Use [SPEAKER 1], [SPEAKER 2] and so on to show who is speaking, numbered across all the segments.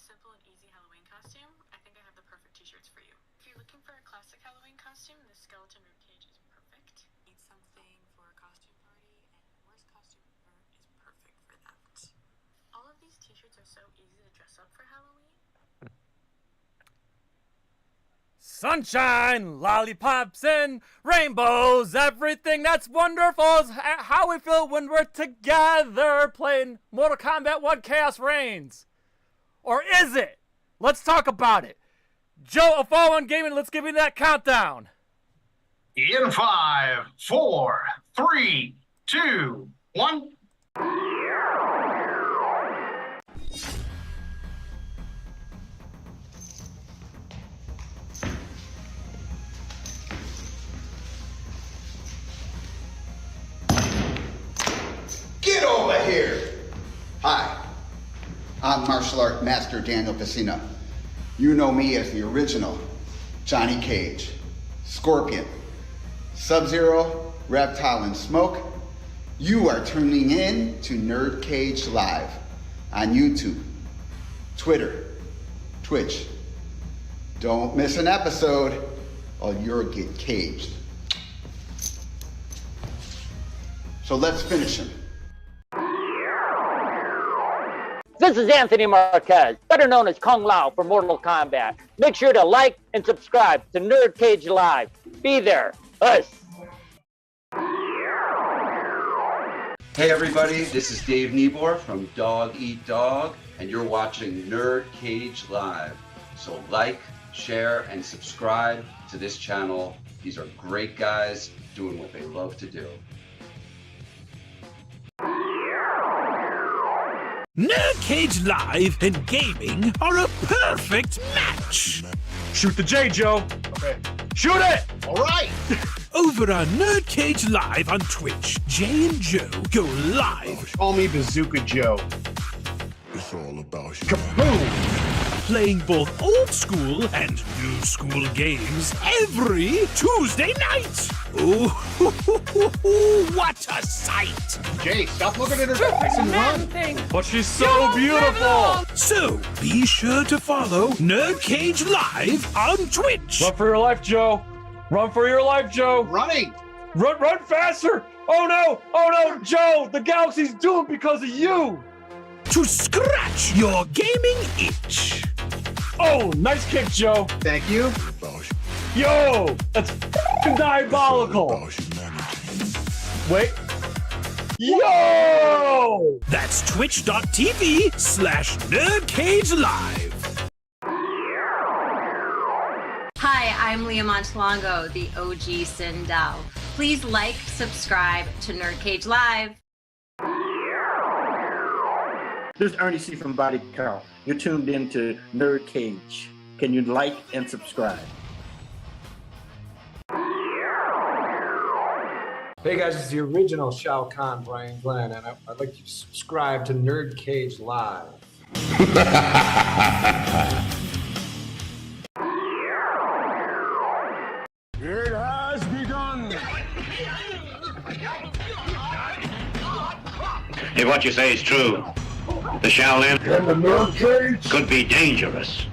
[SPEAKER 1] simple and easy Halloween costume, I think I have the perfect t-shirts for you. If you're looking for a classic Halloween costume, the skeleton ribcage is perfect. Need something for a costume party, and worst costume ever is perfect for that. All of these t-shirts are so easy to dress up for Halloween.
[SPEAKER 2] Sunshine, lollipops, and rainbows, everything that's wonderful is how we feel when we're together playing Mortal Kombat 1 Chaos Reigns. Or is it? Let's talk about it. Joe of FallenOne Gaming, let's give you that countdown.
[SPEAKER 3] In 5, 4, 3, 2, 1.
[SPEAKER 4] Get over here! Hi, I'm martial art master Daniel Pacina. You know me as the original Johnny Cage, Scorpion, Sub-Zero, Reptile, and Smoke. You are tuning in to NerdCage Live on YouTube, Twitter, Twitch. Don't miss an episode or you'll get caged. So let's finish him.
[SPEAKER 5] This is Anthony Marquez, better known as Kung Lao for Mortal Kombat. Make sure to like and subscribe to NerdCage Live. Be there. Us.
[SPEAKER 6] Hey everybody, this is Dave Niebuhr from Dog Eat Dog, and you're watching NerdCage Live. So like, share, and subscribe to this channel. These are great guys doing what they love to do.
[SPEAKER 7] NerdCage Live and gaming are a perfect match.
[SPEAKER 2] Shoot the J, Joe. Okay. Shoot it!
[SPEAKER 3] All right.
[SPEAKER 7] Over on NerdCage Live on Twitch, Jay and Joe go live.
[SPEAKER 3] Call me Bazooka Joe.
[SPEAKER 8] It's all about you.
[SPEAKER 3] Kaboom!
[SPEAKER 7] Playing both old school and new school games every Tuesday night. Ooh, what a sight!
[SPEAKER 3] Jay, stop looking at her face and run.
[SPEAKER 2] But she's so beautiful!
[SPEAKER 7] So be sure to follow NerdCage Live on Twitch.
[SPEAKER 2] Run for your life, Joe. Run for your life, Joe.
[SPEAKER 3] Running.
[SPEAKER 2] Run faster! Oh no, Joe! The galaxy's doomed because of you!
[SPEAKER 7] To scratch your gaming itch.
[SPEAKER 2] Oh, nice kick, Joe.
[SPEAKER 3] Thank you.
[SPEAKER 2] Yo, that's diabolical. Wait. Yo!
[SPEAKER 7] That's twitch.tv/NerdCage Live.
[SPEAKER 9] Hi, I'm Leah Montalongo, the OG Sindel. Please like, subscribe to NerdCage Live.
[SPEAKER 10] This is Ernie C. from Body Count. You're tuned in to NerdCage. Can you like and subscribe?
[SPEAKER 11] Hey guys, it's the original Shao Kahn, Brian Glenn, and I'd like you to subscribe to NerdCage Live.
[SPEAKER 8] It has begun.
[SPEAKER 12] If what you say is true, the Shaolin
[SPEAKER 8] And the NerdCage
[SPEAKER 12] could be dangerous.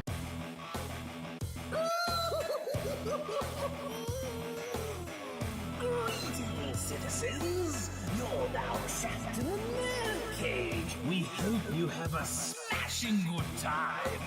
[SPEAKER 7] Greetings, citizens. You're now trapped in a NerdCage. We hope you have a smashing good time.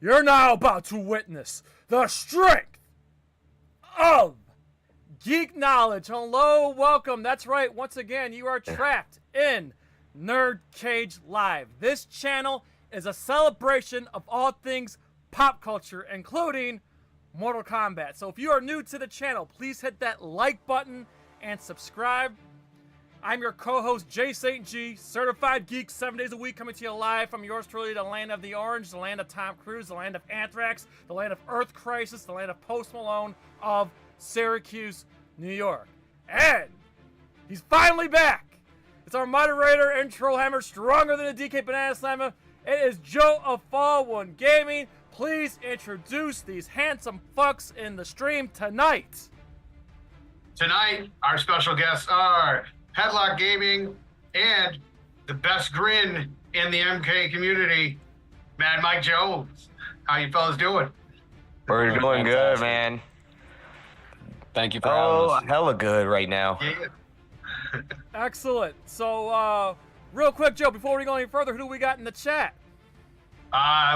[SPEAKER 2] You're now about to witness the strength of geek knowledge. Hello, welcome. That's right. Once again, you are trapped in NerdCage Live. This channel is a celebration of all things pop culture, including Mortal Kombat. So if you are new to the channel, please hit that like button and subscribe. I'm your co-host, Jay St. G, certified geek 7 days a week, coming to you live from yours truly, the land of the orange, the land of Tom Cruise, the land of Anthrax, the land of Earth Crisis, the land of Post Malone of Syracuse, New York. And he's finally back. It's our moderator and troll hammer, stronger than a DK Banana Slammer. It is Joe of FallenOne Gaming. Please introduce these handsome fucks in the stream tonight.
[SPEAKER 3] Tonight, our special guests are Headlocked Gaming and the best grin in the MK community, MadMike54. How you fellas doing?
[SPEAKER 13] We're doing good, man.
[SPEAKER 14] Thank you for having us.
[SPEAKER 13] Hella good right now.
[SPEAKER 3] Yeah.
[SPEAKER 2] Excellent. So, real quick, Joe, before we go any further, who do we got in the chat?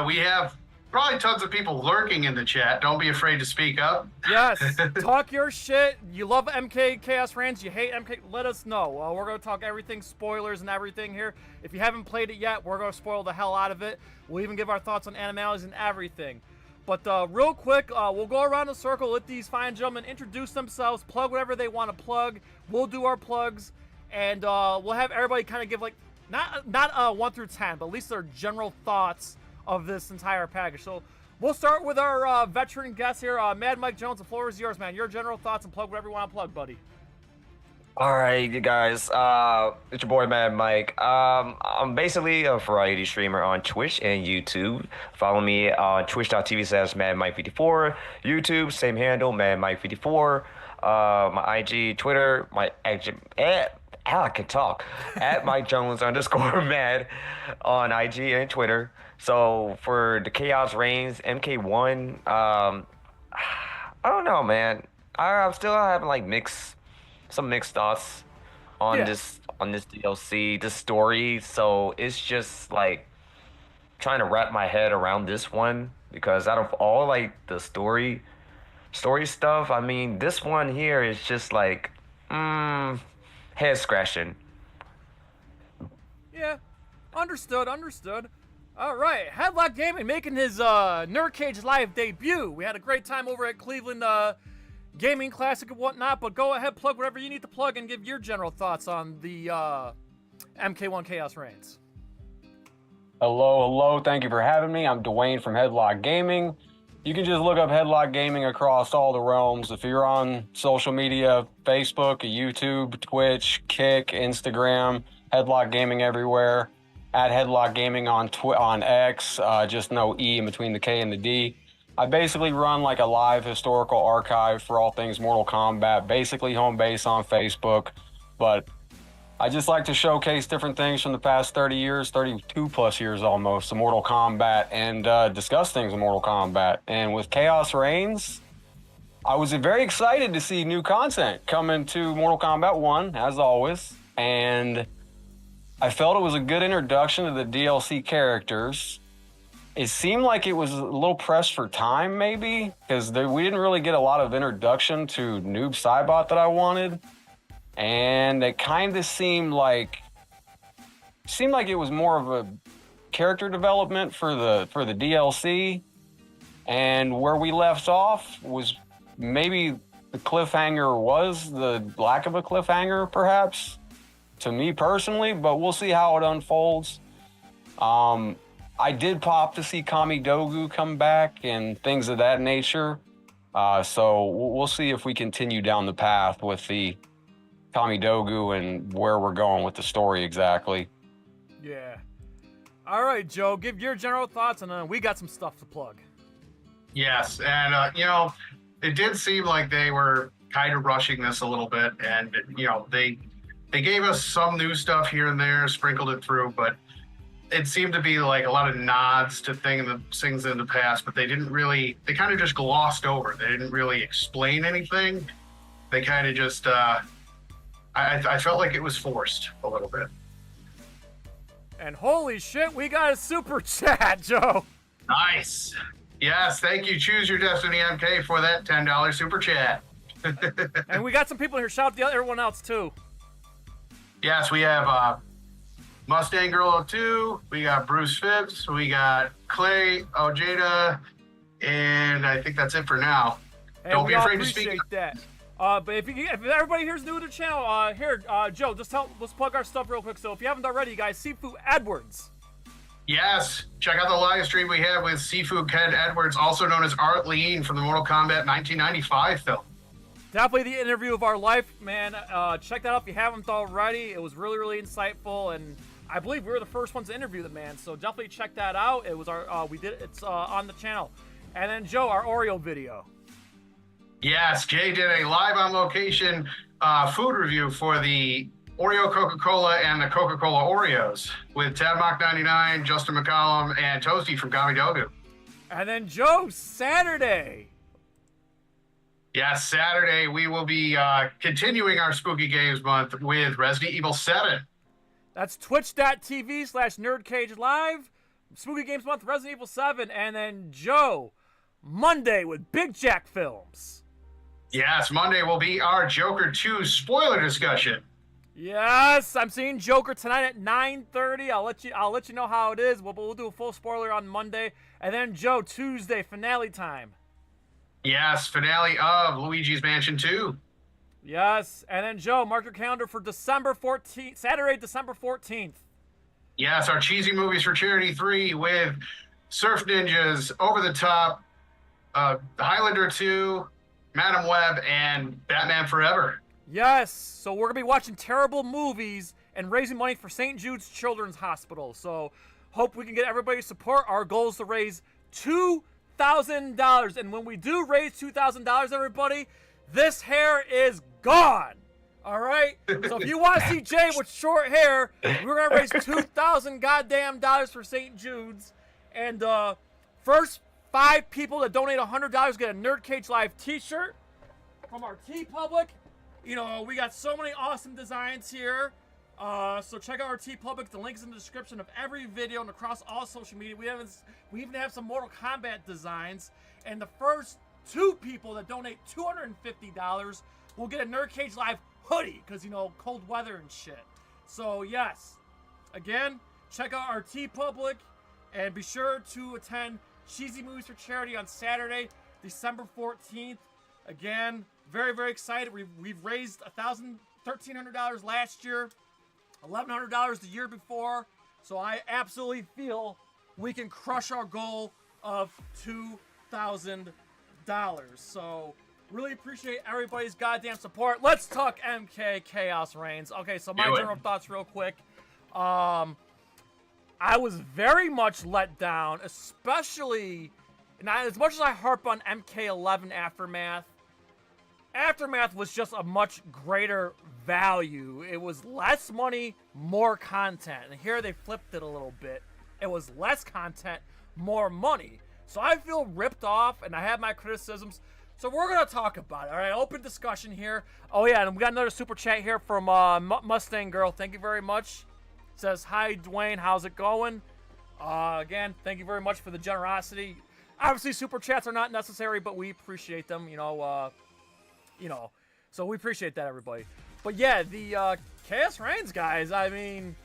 [SPEAKER 3] We have probably tons of people lurking in the chat. Don't be afraid to speak up.
[SPEAKER 2] Yes, talk your shit. You love MK Chaos Reigns, you hate MK, let us know. We're going to talk everything, spoilers and everything here. If you haven't played it yet, we're going to spoil the hell out of it. We'll even give our thoughts on Animalities and everything. But real quick, we'll go around the circle, let these fine gentlemen introduce themselves, plug whatever they want to plug. We'll do our plugs, and we'll have everybody kind of give, like, not 1 through 10, but at least their general thoughts of this entire package. So we'll start with our veteran guest here, Mad Mike Jones. The floor is yours, man. Your general thoughts, and plug whatever you want to plug, buddy.
[SPEAKER 13] All right, you guys. It's your boy, Mad Mike. I'm basically a variety streamer on Twitch and YouTube. Follow me on twitch.tv/MadMike54. YouTube, same handle, MadMike54. My IG, Twitter, I can talk. At Mike Jones _Mad on IG and Twitter. So for the Chaos Reigns MK1, I don't know, man. I'm still having like some mixed thoughts on this DLC, this story. So it's just like trying to wrap my head around this one, because out of all like the story stuff, I mean, this one here is just like head scratching.
[SPEAKER 2] Yeah, understood. All right, Headlocked Gaming making his NerdCage Live debut. We had a great time over at Cleveland Gaming Classic and whatnot, but go ahead, plug whatever you need to plug and give your general thoughts on the MK1 Chaos Reigns.
[SPEAKER 14] Hello. Thank you for having me. I'm Dwayne from Headlocked Gaming. You can just look up Headlocked Gaming across all the realms. If you're on social media, Facebook, YouTube, Twitch, Kick, Instagram, Headlocked Gaming everywhere. At Headlocked Gaming on X, just no E in between the K and the D. I basically run like a live historical archive for all things Mortal Kombat, basically home base on Facebook, but I just like to showcase different things from the past 30 years, 32 plus years almost, of Mortal Kombat, and discuss things in Mortal Kombat. And with Chaos Reigns, I was very excited to see new content coming to Mortal Kombat 1, as always, and I felt it was a good introduction to the DLC characters. It seemed like it was a little pressed for time, maybe, because we didn't really get a lot of introduction to Noob Saibot that I wanted. And it kind of seemed like it was more of a character development for the DLC. And where we left off was maybe the cliffhanger was the lack of a cliffhanger, perhaps, to me personally, but we'll see how it unfolds. I did pop to see Kami Dogu come back and things of that nature. So we'll see if we continue down the path with the Kami Dogu and where we're going with the story exactly.
[SPEAKER 2] Yeah. All right, Joe, give your general thoughts, and then we got some stuff to plug.
[SPEAKER 3] Yes, and it did seem like they were kind of rushing this a little bit, and they gave us some new stuff here and there, sprinkled it through, but it seemed to be like a lot of nods to things in the past, but they kind of just glossed over. They didn't really explain anything. They kind of just, I felt like it was forced a little bit.
[SPEAKER 2] And holy shit, we got a super chat, Joe.
[SPEAKER 3] Nice. Yes, thank you. Choose Your Destiny MK for that $10 super chat.
[SPEAKER 2] And we got some people here. Shout out to everyone else, too.
[SPEAKER 3] Yes, we have Mustang Girl 02, we got Bruce Phipps, we got Clay Ojeda, And I think that's it for now.
[SPEAKER 2] Hey,
[SPEAKER 3] Don't
[SPEAKER 2] we
[SPEAKER 3] be
[SPEAKER 2] all
[SPEAKER 3] afraid to speak.
[SPEAKER 2] appreciate that. But if everybody here's new to the channel, Joe, let's plug our stuff real quick. So if you haven't already, you guys, Sifu Edwards.
[SPEAKER 3] Yes, check out the live stream we have with Sifu Ken Edwards, also known as Art Lean from the Mortal Kombat 1995 film.
[SPEAKER 2] Definitely the interview of our life, man. Check that out if you haven't already. It was really, really insightful, and I believe we were the first ones to interview the man. So definitely check that out. It was it's on the channel. And then Joe, our Oreo video.
[SPEAKER 3] Yes, Jay did a live on location food review for the Oreo Coca-Cola and the Coca-Cola Oreos with Tadmock99, Justin McCollum, and Toasty from Kami Dogu.
[SPEAKER 2] And then Joe, Saturday.
[SPEAKER 3] Yes, Saturday we will be continuing our Spooky Games month with Resident Evil 7.
[SPEAKER 2] That's twitch.tv/NerdCage Live. Spooky Games month, Resident Evil 7. And then Joe, Monday with Big Jack Films.
[SPEAKER 3] Yes, Monday will be our Joker 2 spoiler discussion.
[SPEAKER 2] Yes, I'm seeing Joker tonight at 9:30. I'll let you know how it is. We'll do a full spoiler on Monday. And then Joe, Tuesday, finale time.
[SPEAKER 3] Yes, finale of Luigi's Mansion 2.
[SPEAKER 2] Yes, and then Joe, mark your calendar for December 14th, Saturday, December 14th.
[SPEAKER 3] Yes, our Cheesy Movies for Charity 3 with Surf Ninjas, Over the Top, Highlander 2, Madam Web, and Batman Forever.
[SPEAKER 2] Yes, so we're going to be watching terrible movies and raising money for St. Jude's Children's Hospital. So hope we can get everybody's support. Our goal is to raise $2,000. And when we do raise $2,000, everybody, this hair is gone. All right? So if you want to see Jay with short hair, we're going to raise $2,000 goddamn dollars for St. Jude's. And first 5 people that donate $100 get a NerdCage Live t-shirt from our TeePublic. You know, we got so many awesome designs here. So check out our TeePublic. The link's in the description of every video and across all social media. We even have some Mortal Kombat designs. And the first 2 people that donate $250 will get a NerdCage Live hoodie, because, you know, cold weather and shit. So, yes. Again, check out our TeePublic, and be sure to attend Cheesy Movies for Charity on Saturday, December 14th. Again, very, very excited. We've raised $1,300 last year, $1,100 the year before. So I absolutely feel we can crush our goal of $2,000. So really appreciate everybody's goddamn support. Let's talk MK Chaos Reigns. Okay, so my general thoughts real quick. I was very much let down, especially, and as much as I harp on MK11 Aftermath, Aftermath was just a much greater value. It was less money, more content. And here they flipped it a little bit. It was less content, more money. So I feel ripped off, and I have my criticisms. So we're going to talk about it, all right? Open discussion here. Oh, yeah, and we got another super chat here from Mustang Girl. Thank you very much. It says, hi, Dwayne. How's it going? Again, thank you very much for the generosity. Obviously, super chats are not necessary, but we appreciate them, you know, so we appreciate that, everybody. But yeah, the Chaos Reigns guys, I mean,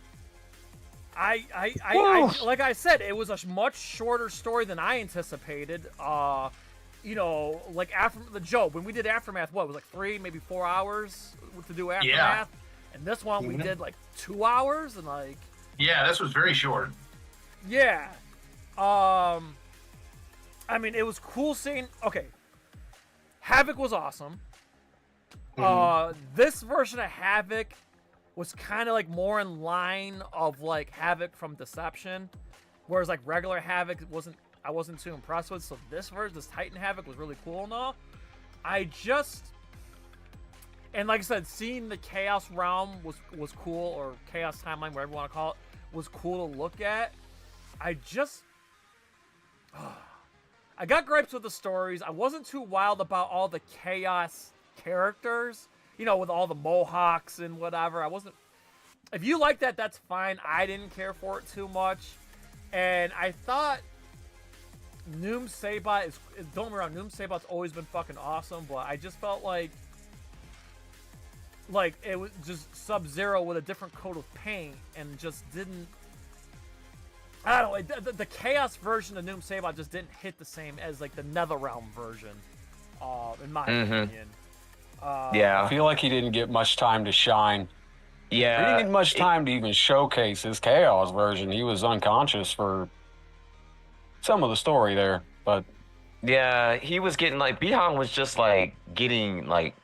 [SPEAKER 2] I like I said, it was a much shorter story than I anticipated. You know, like after the Joe, when we did Aftermath, what, it was like 3, maybe 4 hours to do Aftermath? Yeah. And this one we did like 2 hours, and like...
[SPEAKER 3] Yeah, this was very short.
[SPEAKER 2] Yeah. I mean, it was cool seeing... Okay. Havoc was awesome. This version of Havoc was kind of like more in line of like Havoc from Deception, whereas like regular Havoc I wasn't too impressed with. So this version, this Titan Havoc, was really cool and all. And like I said, seeing the Chaos Realm was cool, or Chaos Timeline, whatever you want to call it, was cool to look at. I got gripes with the stories. I wasn't too wild about all the Chaos characters, you know, with all the Mohawks and whatever. If you like that, that's fine. I didn't care for it too much. And I thought Noom Sabat don't get me wrong, Noom Sabat's always been fucking awesome, but I just felt like it was just Sub-Zero with a different coat of paint, and just didn't I don't know. The Chaos version of Noom Sabot just didn't hit the same as like the NetherRealm version, in my opinion.
[SPEAKER 14] I feel like he didn't get much time to shine.
[SPEAKER 13] Yeah,
[SPEAKER 14] he didn't get much time to even showcase his Chaos version. He was unconscious for some of the story there, but
[SPEAKER 13] yeah, he was getting like Bihan was just like getting like,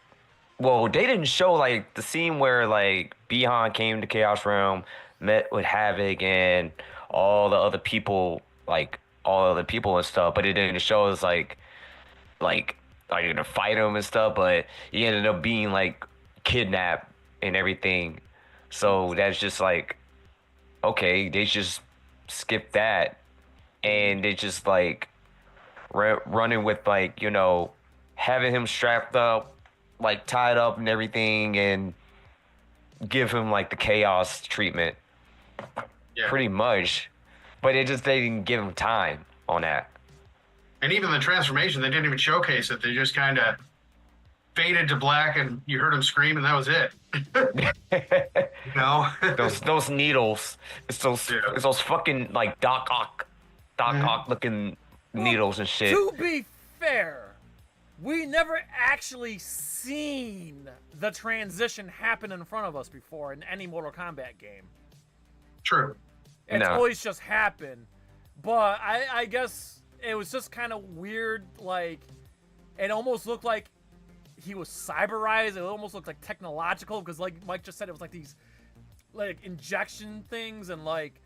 [SPEAKER 13] well, they didn't show like the scene where like Bihan came to Chaos Realm, met with Havoc and all the other people, like all the other people and stuff, but it didn't show us like to fight him and stuff, but he ended up being like kidnapped and everything. So that's just like, okay, they just skipped that, and they just like running with like, you know, having him strapped up, like tied up and everything, and give him like the chaos treatment. Yeah. Pretty much. But they didn't give him time on that.
[SPEAKER 3] And even the transformation, they didn't even showcase it. They just kind of faded to black, and you heard him scream, and that was it. You know?
[SPEAKER 13] those needles. It's those fucking like Doc Ock looking needles and shit.
[SPEAKER 2] To be fair, we never actually seen the transition happen in front of us before in any Mortal Kombat game.
[SPEAKER 3] True.
[SPEAKER 2] It's always just happened. But I guess it was just kind of weird. Like, it almost looked like he was cyberized. It almost looked like technological, because like Mike just said, it was like these like injection things, and like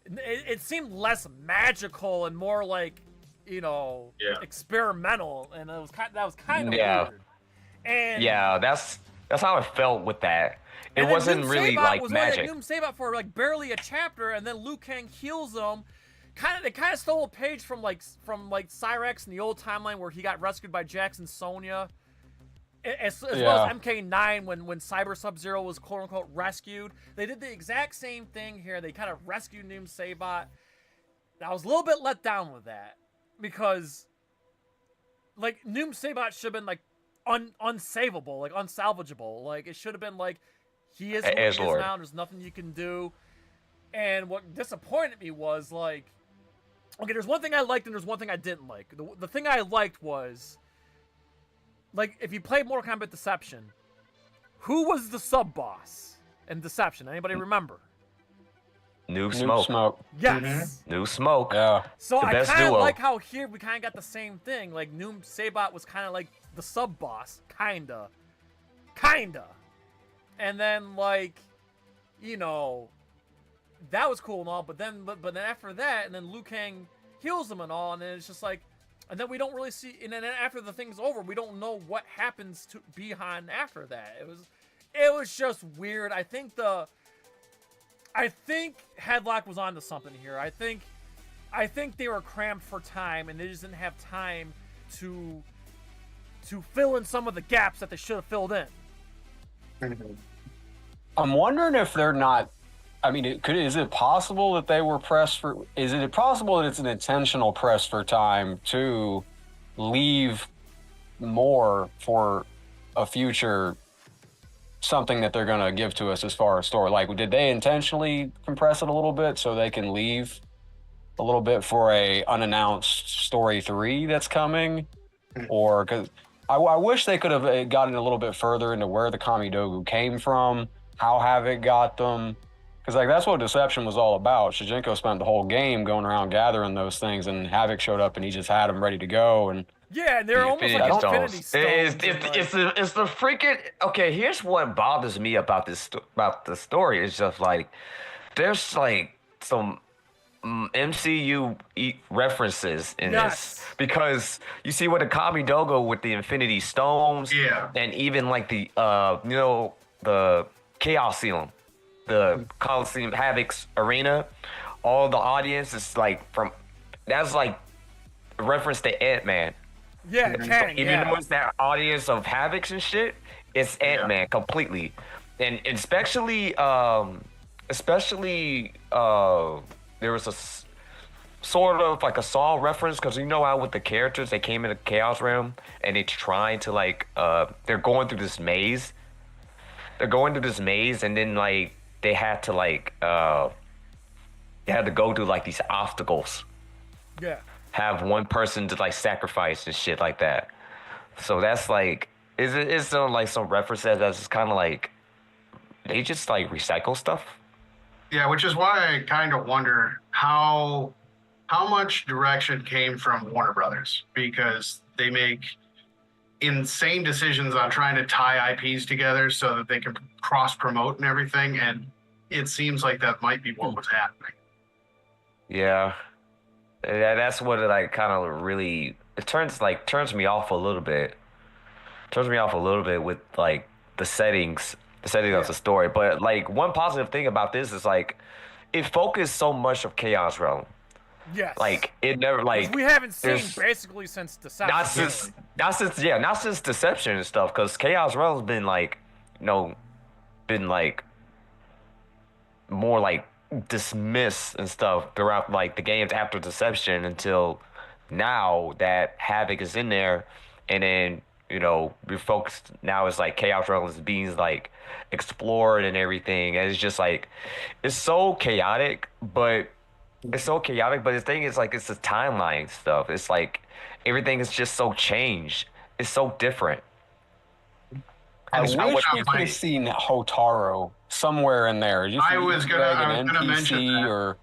[SPEAKER 2] it seemed less magical and more like, you know, experimental, and that was kind of weird. And
[SPEAKER 13] that's how I felt with that. It wasn't really like magic.
[SPEAKER 2] Noom Sabot for like barely a chapter, and then Liu Kang heals him. They kind of stole a page from Cyrex in the old timeline where he got rescued by Jackson Sonya, as well as MK9 when Cyber Sub-Zero was quote unquote rescued. They did the exact same thing here. They kind of rescued Noom Sabot. I was a little bit let down with that, because like Noom Sabot should have been like unsavable, like unsalvageable. Like it should have been like, he is who he is now. There's nothing you can do. And what disappointed me was like, okay, there's one thing I liked and there's one thing I didn't like. The thing I liked was, like, if you played Mortal Kombat Deception, who was the sub-boss in Deception? Anybody remember?
[SPEAKER 13] Noob Smoke.
[SPEAKER 2] Yes.
[SPEAKER 13] Noob Smoke.
[SPEAKER 14] Yeah.
[SPEAKER 2] So I kind of like how here we kind of got the same thing. Like, Noom Sabot was kind of like the sub-boss. Kinda. And then, like, you know, that was cool and all, but then after that, and then Liu Kang heals him and all, and then it's just like, and then we don't really see, and then after the thing's over, we don't know what happens to Bihan after that. It was just weird. I think Headlock was onto something here. I think they were cramped for time, and they just didn't have time to fill in some of the gaps that they should have filled in.
[SPEAKER 14] I'm wondering if they're not. I mean, is it possible that they were pressed for? Is it possible that it's an intentional press for time to leave more for a future, something that they're going to give to us as far as story? Like, did they intentionally compress it a little bit so they can leave a little bit for a unannounced story 3 that's coming? Or because I wish they could have gotten a little bit further into where the Kamidogu came from, how Havoc got them. Because like that's what Deception was all about. Shijinko spent the whole game going around gathering those things, and Havoc showed up and he just had them ready to go. And
[SPEAKER 2] yeah, they're almost like Infinity Stones.
[SPEAKER 13] It's the freaking. Okay, here's what bothers me about the story. It's just like there's like some MCU references in this, because you see what the Kamidogo with the Infinity Stones, and even like the the Chaos Serum, the Coliseum Havoc's arena, all the audience is like that's like a reference to Ant-Man.
[SPEAKER 2] Yeah, Kang,
[SPEAKER 13] even though it's that audience of Havoc's and shit, it's Ant-Man completely, and especially there was a sort of like a Saw reference, because you know how with the characters they came into Chaos Realm and they're trying to like they're going through this maze. And then like they had to they had to go through like these obstacles.
[SPEAKER 2] Yeah.
[SPEAKER 13] Have one person to like sacrifice and shit like that. So that's like, is some like some reference that's just kind of like they just like recycle stuff.
[SPEAKER 3] Yeah, which is why I kind of wonder how much direction came from Warner Brothers, because they make insane decisions on trying to tie IPs together so that they can cross promote and everything, and it seems like that might be what was happening.
[SPEAKER 13] Yeah, that's what it like kind of really turns me off a little bit. Turns me off a little bit with like the settings of the story. But like one positive thing about this is like it focused so much of Khaos Realm.
[SPEAKER 2] Yes.
[SPEAKER 13] Like it never like
[SPEAKER 2] we haven't seen basically since Deception.
[SPEAKER 13] Not since Deception and stuff, because Khaos Realm's been like, been like more like dismissed and stuff throughout like the games after Deception until now that Havoc is in there, and then we're focused now. It's like Khaos Realm is being like explored and everything, and it's just like it's so chaotic, but the thing is like it's the timeline stuff. It's like everything is just so changed. It's so different.
[SPEAKER 14] I wish we could have seen Hotaru somewhere in there.
[SPEAKER 3] I was gonna mention that.
[SPEAKER 14] Or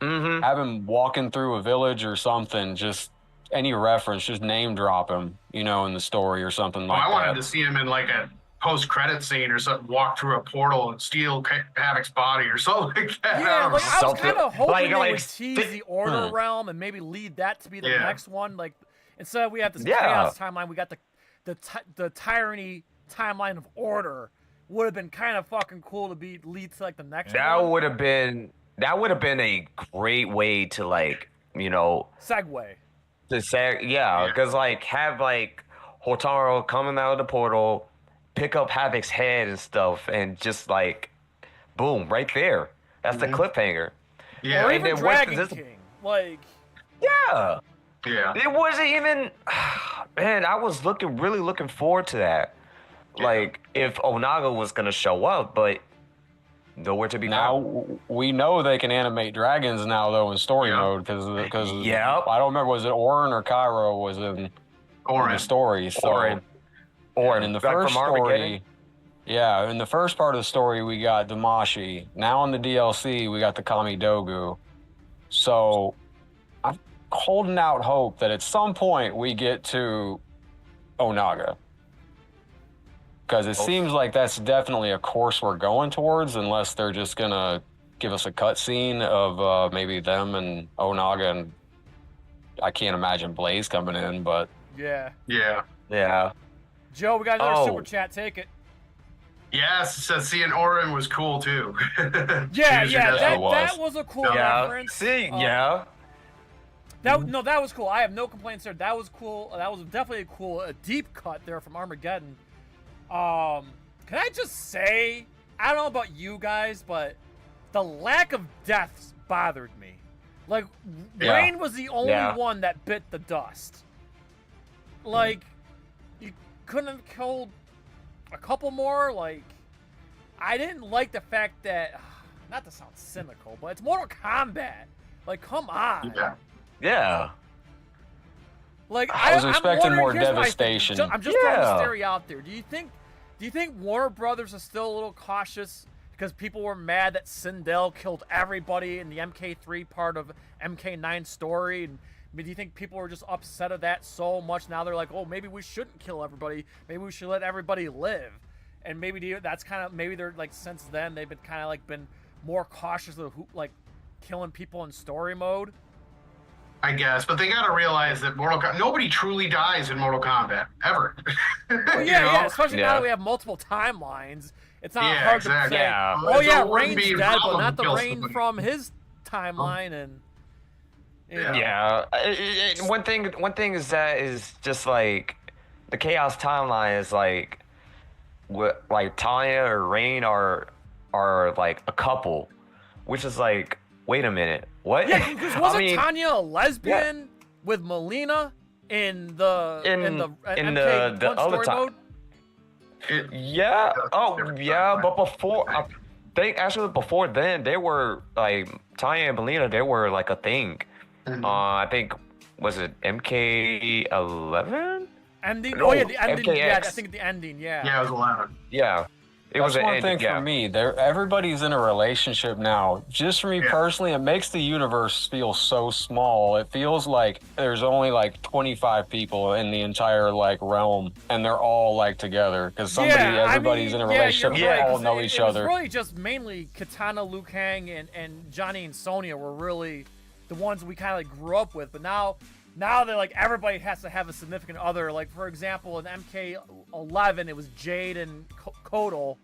[SPEAKER 14] have him walking through a village or something. Just any reference, just name drop him, in the story or something like that.
[SPEAKER 3] I wanted to see him in like a post-credit scene or something, walk through a portal and steal Havoc's body or something like that.
[SPEAKER 2] Yeah, like I was kind of hoping they would tease the Order realm and maybe lead that to be the next one. Like instead we have this Chaos timeline, we got the Tyranny timeline of Order. Would have been kind of fucking cool to lead to like the next one.
[SPEAKER 13] That would have been a great way to like
[SPEAKER 2] segue.
[SPEAKER 13] To say because like have like Hotaru coming out of the portal, pick up Havoc's head and stuff, and just like, boom, right there. That's the cliffhanger.
[SPEAKER 2] Yeah, or even
[SPEAKER 13] then
[SPEAKER 2] Dragon King. Like,
[SPEAKER 3] yeah.
[SPEAKER 13] It wasn't even. Man, I was really looking forward to that. Yeah. Like, if Onaga was gonna show up, but nowhere to be found.
[SPEAKER 14] Now we know they can animate dragons now, though, in story mode because I don't remember, was it Orin or Cairo was in the story? So.
[SPEAKER 13] Or
[SPEAKER 14] in the first story, in the first part of the story, we got Damashi. Now in the DLC, we got the Kamidogu. So I'm holding out hope that at some point we get to Onaga. Because it seems like that's definitely a course we're going towards, unless they're just going to give us a cutscene of maybe them and Onaga, and I can't imagine Blaze coming in, but...
[SPEAKER 2] Yeah. Joe, we got another super chat. Take it.
[SPEAKER 3] Yes, so seeing Orin was cool too.
[SPEAKER 2] That was a cool reference.
[SPEAKER 13] That
[SPEAKER 2] was cool. I have no complaints there. That was cool. That was definitely a deep cut there from Armageddon. Can I just say, I don't know about you guys, but the lack of deaths bothered me. Like, Rain was the only one that bit the dust. Like, you couldn't have killed a couple more. Like, I didn't like the fact that, not to sound cynical, but it's Mortal Kombat. Like, come on.
[SPEAKER 13] Yeah.
[SPEAKER 2] Like,
[SPEAKER 14] I was expecting more devastation.
[SPEAKER 2] I'm just throwing this theory out there. Do you think Warner Brothers is still a little cautious because people were mad that Sindel killed everybody in the MK3 part of MK9 story? And do you think people were just upset at that so much now they're like, oh, maybe we shouldn't kill everybody. Maybe we should let everybody live. And maybe that's kind of, maybe they're like, since then they've been kind of like been more cautious of who, like killing people in story mode.
[SPEAKER 3] I guess, but they got to realize that nobody truly dies in Mortal Kombat ever.
[SPEAKER 2] Well, especially now that we have multiple timelines. It's not hard to say, Rain's dead, but not the Rain from his timeline. And
[SPEAKER 13] one thing is that is just like the Khaos timeline is like what, like Tanya or Rain are like a couple, which is like, wait a minute, what?
[SPEAKER 2] Yeah, because wasn't Tanya a lesbian with Melina in the MK1
[SPEAKER 13] other
[SPEAKER 2] story
[SPEAKER 13] time?
[SPEAKER 2] mode?
[SPEAKER 13] But before they actually before then they were like Tanya and Melina. They were like a thing. I think was it MK11?
[SPEAKER 2] Ending?
[SPEAKER 13] No,
[SPEAKER 2] Oh yeah, the ending.
[SPEAKER 13] MKX.
[SPEAKER 2] Yeah, I think the ending. Yeah.
[SPEAKER 3] Yeah, it was 11.
[SPEAKER 13] Yeah. It
[SPEAKER 14] That's
[SPEAKER 13] was an
[SPEAKER 14] one
[SPEAKER 13] ending,
[SPEAKER 14] thing for me. Everybody's in a relationship now. Just for me personally, it makes the universe feel so small. It feels like there's only like 25 people in the entire like realm, and they're all like together because everybody's in a relationship. They all know each other.
[SPEAKER 2] It was really just mainly Katana, Liu Kang, and Johnny and Sonya were really the ones we kind of like grew up with. But now they're like everybody has to have a significant other. Like for example, in MK11, it was Jade and Kotal.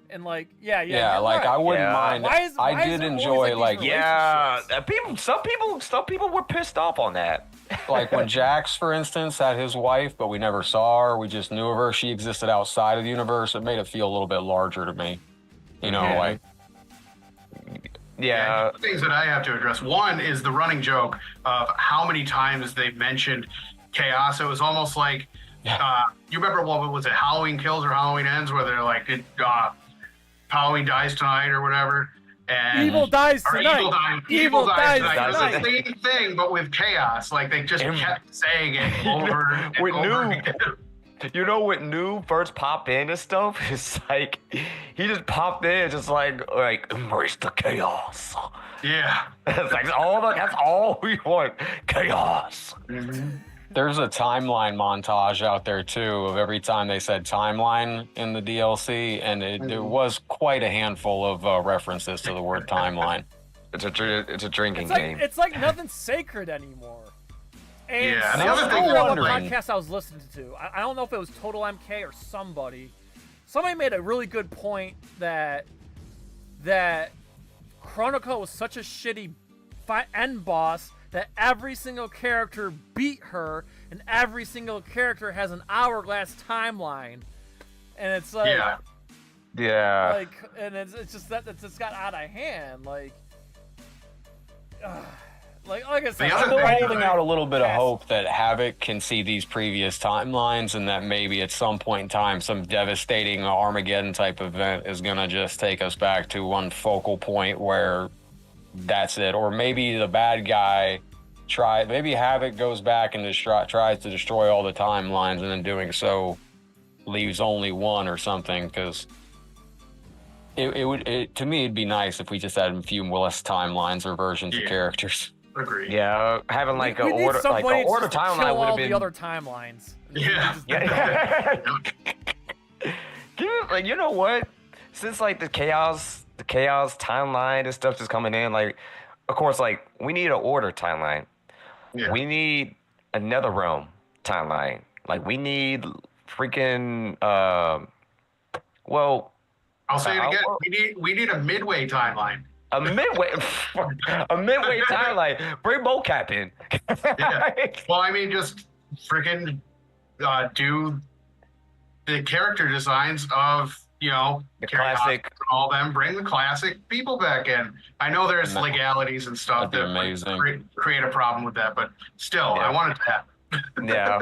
[SPEAKER 2] And like, yeah,
[SPEAKER 14] like
[SPEAKER 2] right.
[SPEAKER 14] I wouldn't mind. I did enjoy like
[SPEAKER 13] some people were pissed off on that.
[SPEAKER 14] Like when Jax, for instance, had his wife, but we never saw her. We just knew of her. She existed outside of the universe. It made it feel a little bit larger to me. You know, like.
[SPEAKER 13] Yeah.
[SPEAKER 3] Two things that I have to address. One is the running joke of how many times they've mentioned Khaos. It was almost like, you remember what was it, Halloween Kills or Halloween Ends, where they're like, Halloween dies tonight or whatever. And
[SPEAKER 2] Evil dies tonight.
[SPEAKER 3] Evil dies tonight. It was the same thing, but with Khaos. Like they just kept saying it over and over again.
[SPEAKER 13] You know, when Noob first popped in and stuff, it's like he just popped in, just like embrace the chaos.
[SPEAKER 3] Yeah,
[SPEAKER 13] it's like that's all we want, chaos.
[SPEAKER 14] There's a timeline montage out there too of every time they said timeline in the DLC, and there was quite a handful of references to the word timeline.
[SPEAKER 13] It's a drinking game.
[SPEAKER 2] It's like nothing's sacred anymore. And
[SPEAKER 3] the other thing,
[SPEAKER 2] what podcast I was listening to, I don't know if it was Total MK or somebody made a really good point that Chronoco was such a shitty end boss that every single character beat her, and every single character has an hourglass timeline, and it's like,
[SPEAKER 13] like,
[SPEAKER 2] and it's just that it's just got out of hand, like I said,
[SPEAKER 14] I'm holding out a little bit of hope that Havoc can see these previous timelines, and that maybe at some point in time, some devastating Armageddon type event is gonna just take us back to one focal point where that's it. Or maybe the bad guy maybe Havoc goes back and tries to destroy all the timelines, and in doing so leaves only one or something, because to me it'd be nice if we just had a few less timelines or versions of characters.
[SPEAKER 3] Agreed.
[SPEAKER 13] Yeah, having like an order timeline would have been
[SPEAKER 2] the other timelines.
[SPEAKER 13] Like, you know what? Since like the chaos timeline and stuff just coming in, like, of course, like we need an order timeline. Yeah. We need another realm timeline. Like we need freaking well,
[SPEAKER 3] I'll say it again. We need a midway timeline.
[SPEAKER 13] A midway timeline. Bring mocap in.
[SPEAKER 3] Well, I mean, just freaking do the character designs of,
[SPEAKER 13] the classic,
[SPEAKER 3] all them. Bring the classic people back in. I know there's legalities and stuff that create a problem with that, but still, I want it to happen.
[SPEAKER 14] Yeah.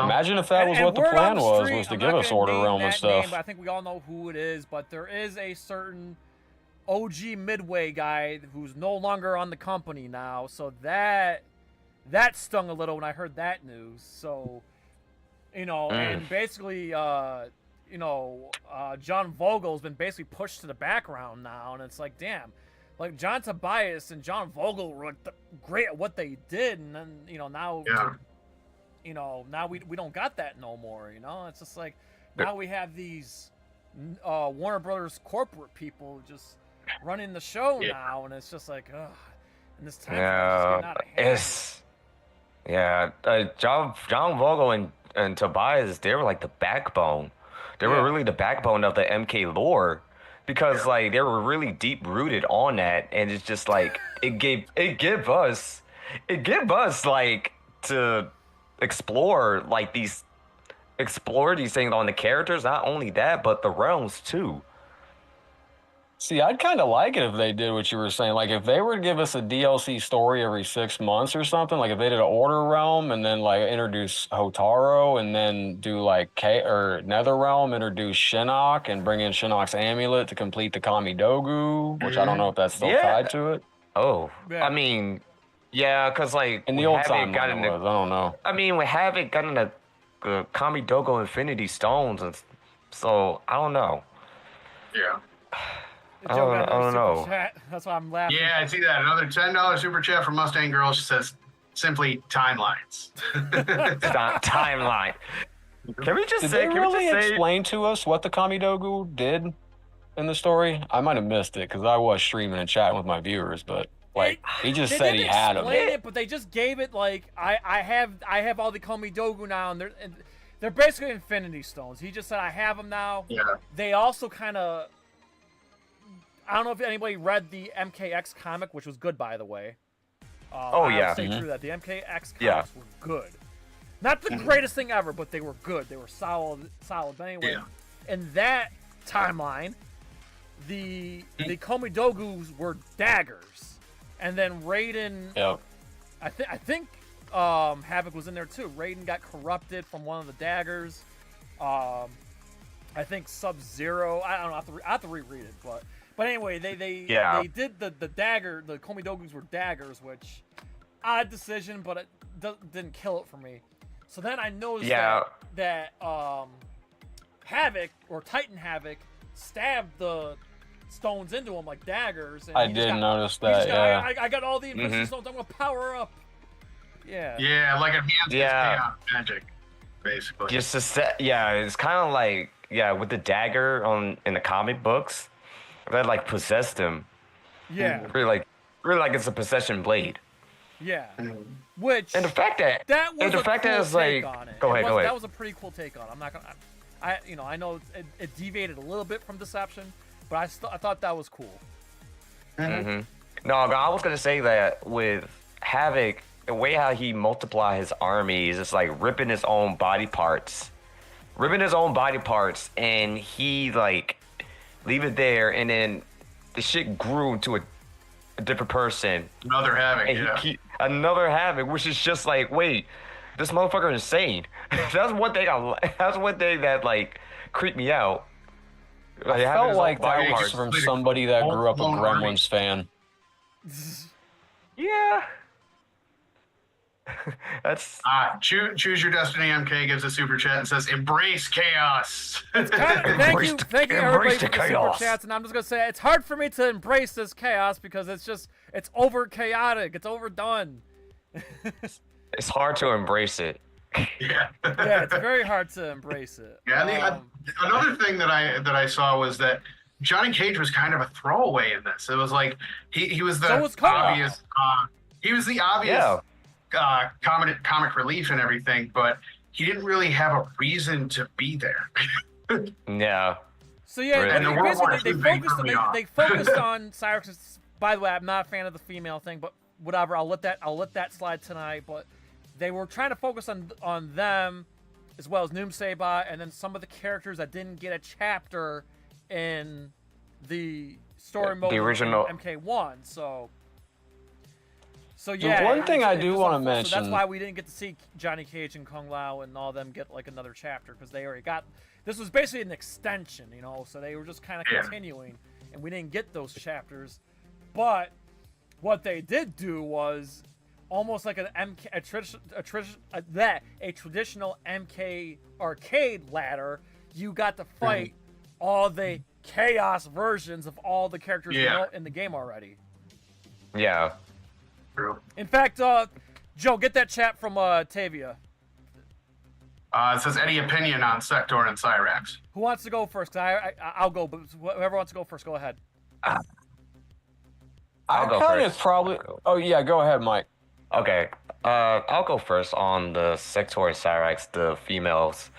[SPEAKER 14] Imagine if that was what the plan was to give us Order Realm and stuff.
[SPEAKER 2] I think we all know who it is, but there is a certain OG Midway guy who's no longer on the company now, so that stung a little when I heard that news. So, and basically, John Vogel's been basically pushed to the background now, and it's like, damn, like John Tobias and John Vogel were great at what they did, and then now, now we don't got that no more. It's just like now we have these Warner Brothers corporate people just running the show now, and it's just like, ugh. And this time,
[SPEAKER 13] John Vogel and Tobias, they were like the backbone. They were really the backbone of the MK lore, because like they were really deep rooted on that, and it's just like it gave us like to explore these things on the characters. Not only that, but the realms too.
[SPEAKER 14] See, I'd kind of like it if they did what you were saying. Like, if they were to give us a DLC story every 6 months or something, like if they did an Order Realm and then like introduce Hotaro and then do like Nether Realm, introduce Shinnok and bring in Shinnok's amulet to complete the Kamidogu, which I don't know if that's still tied to it.
[SPEAKER 13] Oh, I mean, yeah, because like
[SPEAKER 14] in the old time, I don't know.
[SPEAKER 13] I mean, we haven't gotten the Kamidogo Infinity Stones, and so I don't know.
[SPEAKER 3] Yeah.
[SPEAKER 13] I don't know.
[SPEAKER 2] Chat. That's why I'm laughing.
[SPEAKER 3] Yeah, I see that. Another $10 super chat from Mustang Girl. She says simply timelines.
[SPEAKER 13] Timeline. Can we just
[SPEAKER 14] Did
[SPEAKER 13] say?
[SPEAKER 14] they really explain to us what the Kamidogu did in the story? I might have missed it because I was streaming and chatting with my viewers, but like he just said he had them.
[SPEAKER 2] They didn't explain it, but they just gave it like I have all the Komidogu now, and they're basically Infinity Stones. He just said I have them now.
[SPEAKER 3] Yeah.
[SPEAKER 2] They also kind of. I don't know if anybody read the MKX comic, which was good, by the way. I'll say through that. The MKX comics were good. Not the greatest thing ever, but they were good. They were solid. But anyway, in that timeline, the Komidogus were daggers. And then Raiden...
[SPEAKER 14] Yep.
[SPEAKER 2] I think Havoc was in there, too. Raiden got corrupted from one of the daggers. I think Sub-Zero... I don't know. I have to reread it, but... But anyway, they did the dagger. The Komidogus were daggers, which odd decision, but it didn't kill it for me. So then I noticed that Havoc or Titan Havoc stabbed the stones into him like daggers. And
[SPEAKER 14] I did notice that. Yeah,
[SPEAKER 2] I got all the Infinity Stones. I'm gonna power up. Yeah.
[SPEAKER 3] Yeah, like enhanced chaos magic, basically.
[SPEAKER 13] Just to set, it's kind of like with the dagger in the comic books. That like possessed him.
[SPEAKER 2] Yeah.
[SPEAKER 13] Really like it's a possession blade.
[SPEAKER 2] Yeah. Which
[SPEAKER 13] and the fact that
[SPEAKER 2] was
[SPEAKER 13] the
[SPEAKER 2] a
[SPEAKER 13] fact
[SPEAKER 2] cool
[SPEAKER 13] that it's
[SPEAKER 2] take
[SPEAKER 13] like
[SPEAKER 2] on it.
[SPEAKER 13] Go ahead.
[SPEAKER 2] That was a pretty cool take on it. I'm not gonna. I know it deviated a little bit from Deception, but I thought that was cool.
[SPEAKER 13] No, I was gonna say that with Havoc, the way how he multiplied his armies, it's like ripping his own body parts, and he like. Leave it there, and then the shit grew into a different person.
[SPEAKER 3] Another Havoc,
[SPEAKER 13] another Havoc, which is just like, wait, this motherfucker is insane. That's one thing that like creeped me out.
[SPEAKER 14] I felt like that was from somebody that grew up a Gremlins fan.
[SPEAKER 13] Yeah. That's
[SPEAKER 3] choose your destiny. MK gives a super chat and says, "Embrace chaos."
[SPEAKER 2] Thank you, everybody, for the super chats. And I'm just gonna say it's hard for me to embrace this chaos because it's over chaotic. It's overdone.
[SPEAKER 13] It's hard to embrace it.
[SPEAKER 3] Yeah.
[SPEAKER 2] Yeah, it's very hard to embrace it.
[SPEAKER 3] Yeah. Another thing that I saw was that Johnny Cage was kind of a throwaway in this. It was like he was the obvious. He was the obvious.
[SPEAKER 13] Yeah.
[SPEAKER 3] Comic relief and everything, but he didn't really have a reason to be there.
[SPEAKER 13] Yeah.
[SPEAKER 2] So yeah,
[SPEAKER 3] really.
[SPEAKER 2] I mean, basically they focused on Cyrus. By the way, I'm not a fan of the female thing, but whatever. I'll let that slide tonight. But they were trying to focus on them as well as Noom Saibot, and then some of the characters that didn't get a chapter in the story mode,
[SPEAKER 13] the original
[SPEAKER 2] MK1. So yeah,
[SPEAKER 14] one thing I do want to mention.
[SPEAKER 2] So that's why we didn't get to see Johnny Cage and Kung Lao and all them get like another chapter because they already got. This was basically an extension, so they were just kind of continuing, and we didn't get those chapters. But what they did do was almost like a traditional MK arcade ladder. You got to fight all the chaos versions of all the characters in the game already.
[SPEAKER 13] Yeah.
[SPEAKER 2] In fact, Joe, get that chat from Tavia.
[SPEAKER 3] It says, any opinion on Sector and Cyrax?
[SPEAKER 2] Who wants to go first? I'll go, but whoever wants to go first, go ahead.
[SPEAKER 13] I'll go first.
[SPEAKER 14] Oh, yeah, go ahead, Mike.
[SPEAKER 13] Okay. I'll go first on the Sector and Cyrax, the females.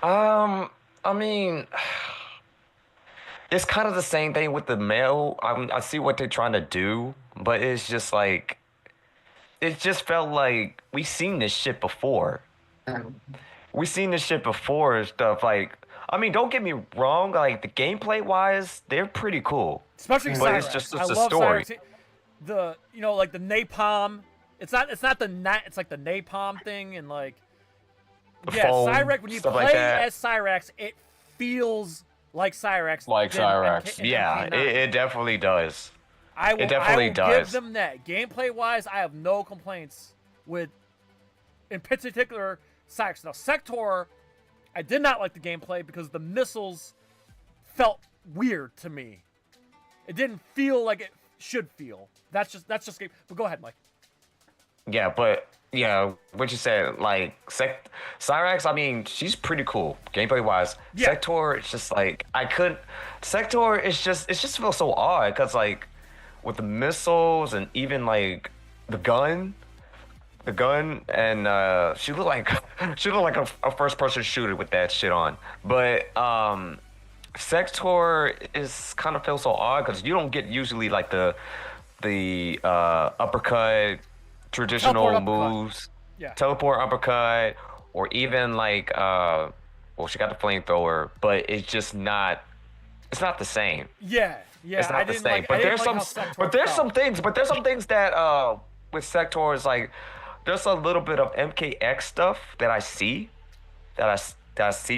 [SPEAKER 13] I mean, it's kind of the same thing with the male. I see what they're trying to do, but it's just like, it just felt like we've seen this shit before. We've seen this shit before and stuff. Like, I mean, don't get me wrong. Like the gameplay wise, they're pretty cool.
[SPEAKER 2] Especially
[SPEAKER 13] but
[SPEAKER 2] Cyrax.
[SPEAKER 13] it's just
[SPEAKER 2] I
[SPEAKER 13] the
[SPEAKER 2] love
[SPEAKER 13] story.
[SPEAKER 2] Cyrax. The like the napalm. It's not it's like the napalm thing and like
[SPEAKER 13] Foam,
[SPEAKER 2] Cyrax. When you
[SPEAKER 13] stuff
[SPEAKER 2] play
[SPEAKER 13] like that.
[SPEAKER 2] as Cyrax, it feels like Cyrax.
[SPEAKER 14] Like Cyrax.
[SPEAKER 13] Yeah, it definitely does.
[SPEAKER 2] I will
[SPEAKER 13] does.
[SPEAKER 2] give them that. Gameplay wise, I have no complaints with, in particular, Cyrax. Now Sector, I did not like the gameplay because the missiles felt weird to me. It didn't feel like it should feel. That's just game. But go ahead, Mike.
[SPEAKER 13] Yeah, but yeah, what you said, like Cyrax, I mean, she's pretty cool gameplay wise.
[SPEAKER 2] Yeah.
[SPEAKER 13] Sector, it's just like Sector, it just feels so odd because like with the missiles and even like the gun, and she looked like a first person shooter with that shit on. But Sector is kind of feels so odd because you don't get usually like the uppercut, traditional moves, teleport uppercut, or even like well, she got the flamethrower, but it's just not. It's not the same.
[SPEAKER 2] Yeah.
[SPEAKER 13] It's not the same. But there's some things that with Sector is like there's a little bit of MKX stuff that I see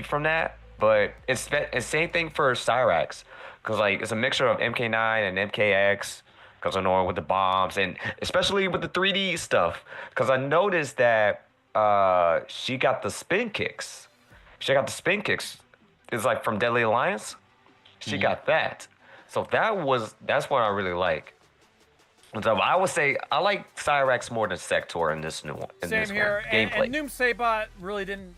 [SPEAKER 13] from that. But it's same thing for Cyrax, because like it's a mixture of MK9 and MKX, because I know with the bombs and especially with the 3D stuff. Because I noticed that she got the spin kicks. It's like from Deadly Alliance. She got that. So that's what I really like. So I would say I like Cyrax more than Sector in this new one.
[SPEAKER 2] Same here. And Noom Saibot really didn't.